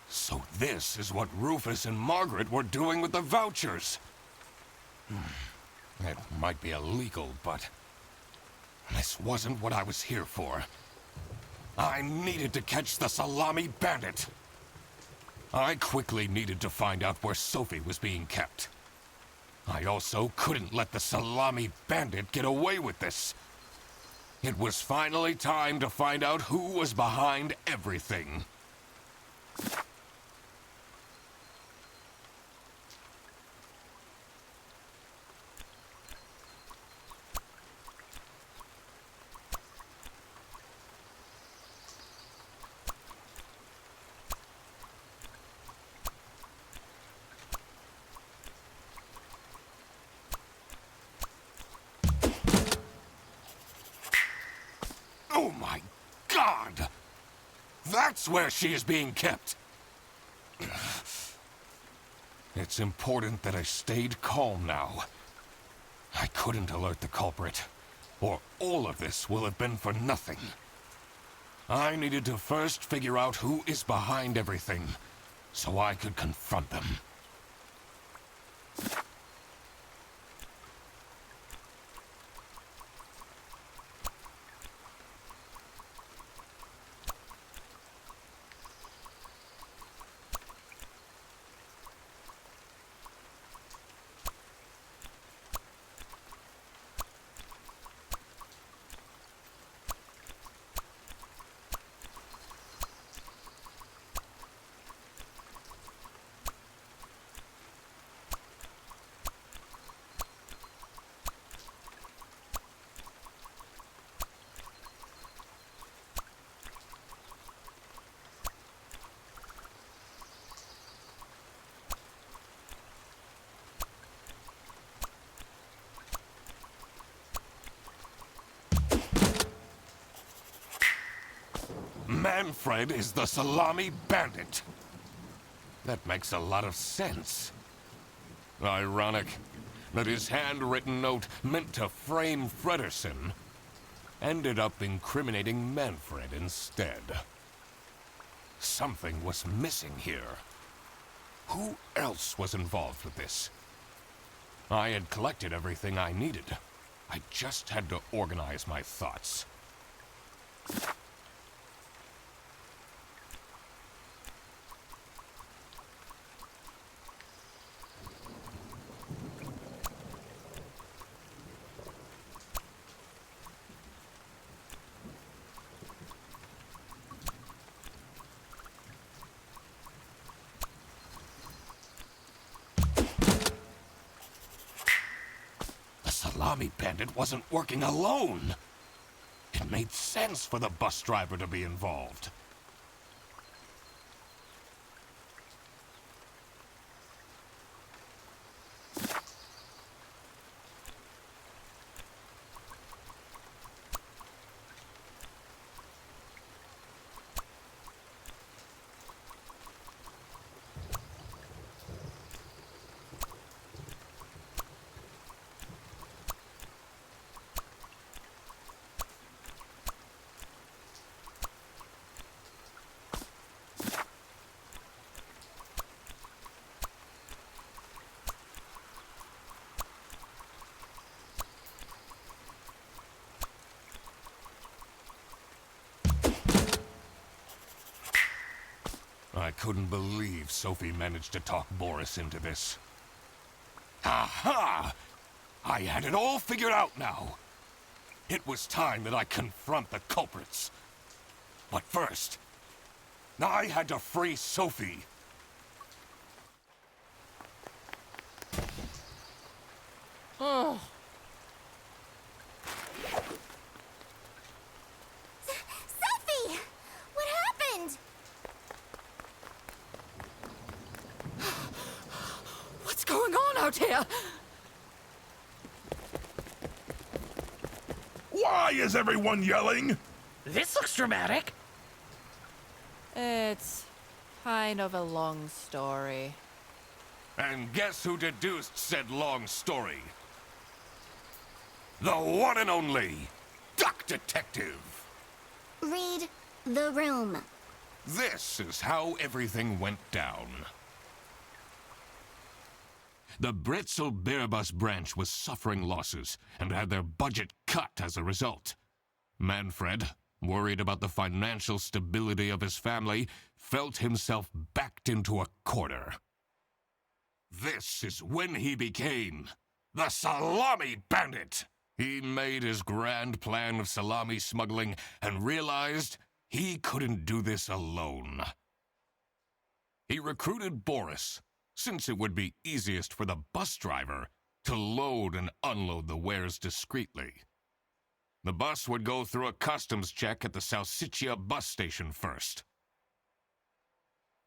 So this is what Rufus and Margaret were doing with the vouchers. It might be illegal, but this wasn't what I was here for. I needed to catch the Salami bandit. I quickly needed to find out where Sophie was being kept. I also couldn't let the Salami bandit get away with this. It was finally time to find out who was behind everything. Oh my God! That's where she is being kept! It's important that I stayed calm now. I couldn't alert the culprit, or all of this will have been for nothing. I needed to first figure out who is behind everything, so I could confront them. Manfred is the Salami bandit. That makes a lot of sense. Ironic that his handwritten note meant to frame Frederson ended up incriminating Manfred instead. Something was missing here. Who else was involved with this? I had collected everything I needed. I just had to organize my thoughts. Salami Bandit wasn't working alone. It made sense for the bus driver to be involved. I couldn't believe Sophie managed to talk Boris into this. Aha! I had it all figured out now. It was time that I confront the culprits. But first, I had to free Sophie. Oh. Sophie! What happened? What's going on out here? Why is everyone yelling? This looks dramatic. It's kind of a long story. And guess who deduced said long story? The one and only Duck Detective. Read the room. This is how everything went down. The Bretzel Bearbus branch was suffering losses and had their budget cut as a result. Manfred, worried about the financial stability of his family, felt himself backed into a corner. This is when he became the Salami Bandit. He made his grand plan of salami smuggling and realized he couldn't do this alone. He recruited Boris, since it would be easiest for the bus driver to load and unload the wares discreetly. The bus would go through a customs check at the Salsiccia bus station first.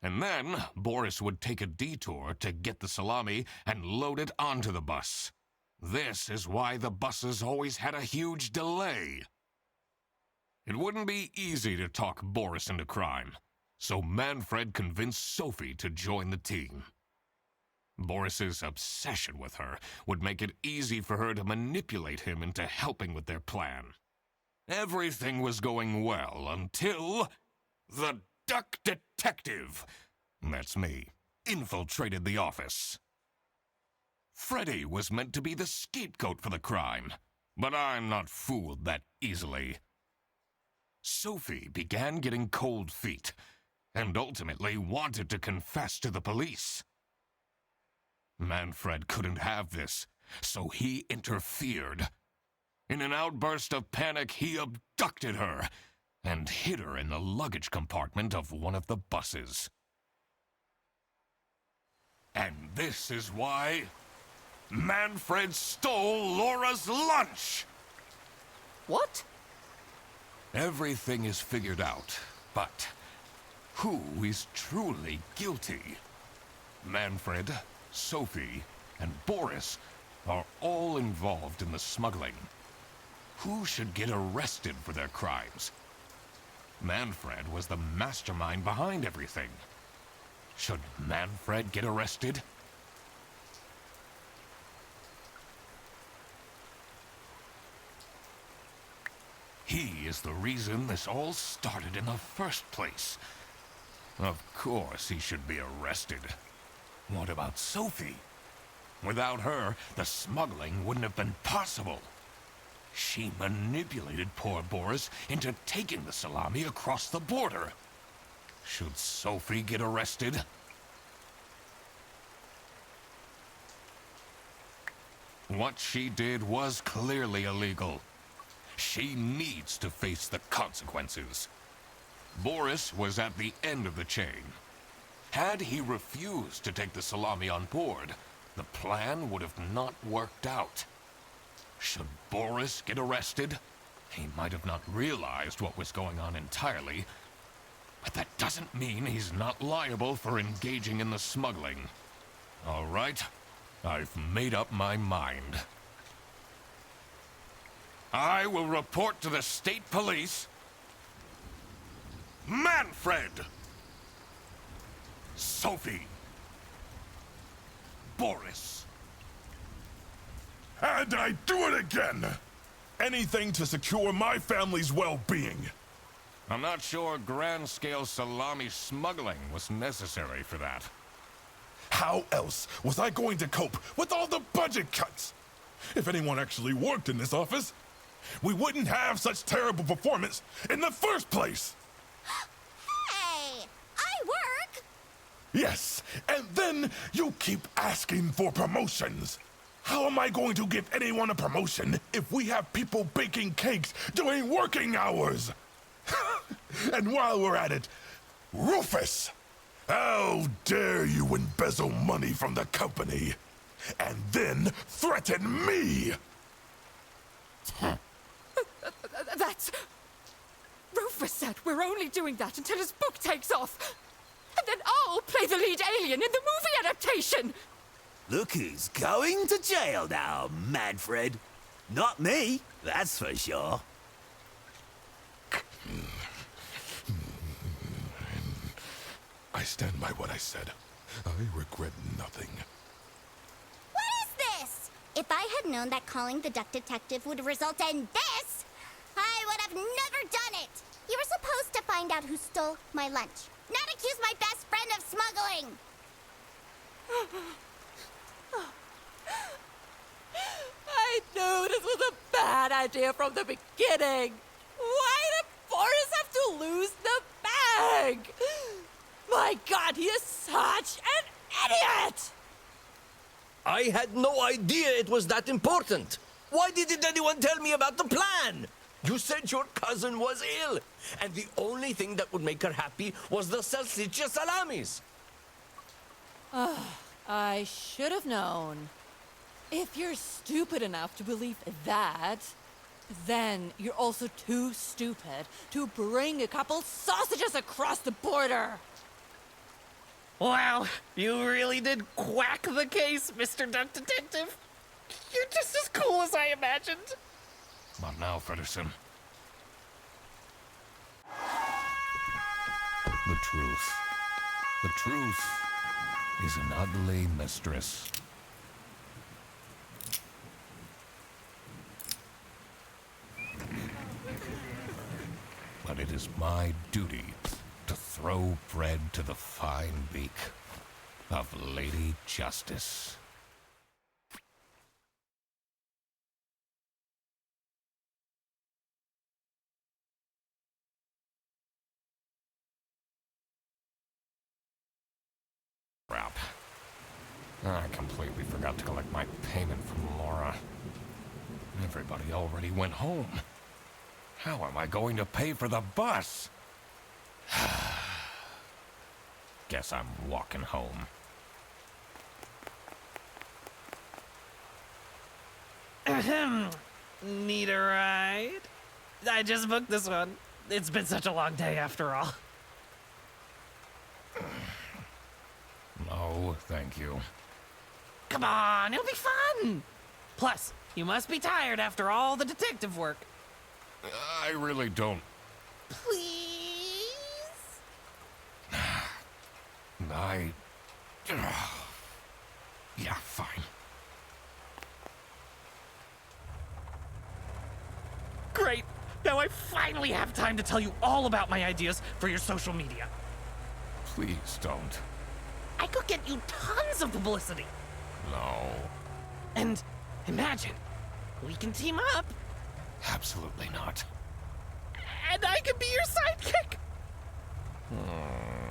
And then Boris would take a detour to get the salami and load it onto the bus. This is why the buses always had a huge delay. It wouldn't be easy to talk Boris into crime, so Manfred convinced Sophie to join the team. Boris's obsession with her would make it easy for her to manipulate him into helping with their plan. Everything was going well until the Duck Detective, that's me, infiltrated the office. Freddy was meant to be the scapegoat for the crime, but I'm not fooled that easily. Sophie began getting cold feet and ultimately wanted to confess to the police. Manfred couldn't have this, so he interfered. In an outburst of panic, he abducted her and hid her in the luggage compartment of one of the buses. And this is why Manfred stole Laura's lunch! What? Everything is figured out, but who is truly guilty? Manfred, Sophie, and Boris are all involved in the smuggling. Who should get arrested for their crimes? Manfred was the mastermind behind everything. Should Manfred get arrested? He is the reason this all started in the first place. Of course he should be arrested. What about Sophie? Without her, the smuggling wouldn't have been possible. She manipulated poor Boris into taking the salami across the border. Should Sophie get arrested? What she did was clearly illegal. She needs to face the consequences. Boris was at the end of the chain. Had he refused to take the salami on board, the plan would have not worked out. Should Boris get arrested? He might have not realized what was going on entirely, but that doesn't mean he's not liable for engaging in the smuggling. All right, I've made up my mind. I will report to the state police. Manfred! Sophie! Boris! And I do it again! Anything to secure my family's well-being. I'm not sure grand-scale salami smuggling was necessary for that. How else was I going to cope with all the budget cuts? If anyone actually worked in this office, we wouldn't have such terrible performance in the first place! Hey! I work! Yes, and then you keep asking for promotions. How am I going to give anyone a promotion if we have people baking cakes during working hours? And while we're at it, Rufus! How dare you embezzle money from the company and then threaten me? That's... Rufus said we're only doing that until his book takes off. And then I'll play the lead alien in the movie adaptation. Look who's going to jail now, Manfred. Not me, that's for sure. I stand by what I said. I regret nothing. What is this? If I had known that calling the duck detective would result in this, I would have never done it. You were supposed to find out who stole my lunch, not accuse my best friend of smuggling. I knew this was a bad idea from the beginning. Why did Boris have to lose the bag? My God, he is such an idiot! I had no idea it was that important. Why didn't anyone tell me about the plan? You said your cousin was ill, and the only thing that would make her happy was the salsiccia salamis. I should have known. If you're stupid enough to believe that, then you're also too stupid to bring a couple sausages across the border. Wow, you really did quack the case, Mr. Duck Detective. You're just as cool as I imagined. Not now, Fredderson. The truth. The truth is an ugly mistress. But it is my duty to throw bread to the fine beak of Lady Justice. Crap. I completely forgot to collect my payment from Laura. Everybody already went home. How am I going to pay for the bus? Guess I'm walking home. Need a ride? I just booked this one. It's been such a long day after all. No, thank you. Come on, it'll be fun. Plus, you must be tired after all the detective work. I really don't. Please. Yeah, fine. Great! Now I finally have time to tell you all about my ideas for your social media. Please don't. I could get you tons of publicity. No. And imagine, we can team up, Absolutely not. and I could be your sidekick. Hmm.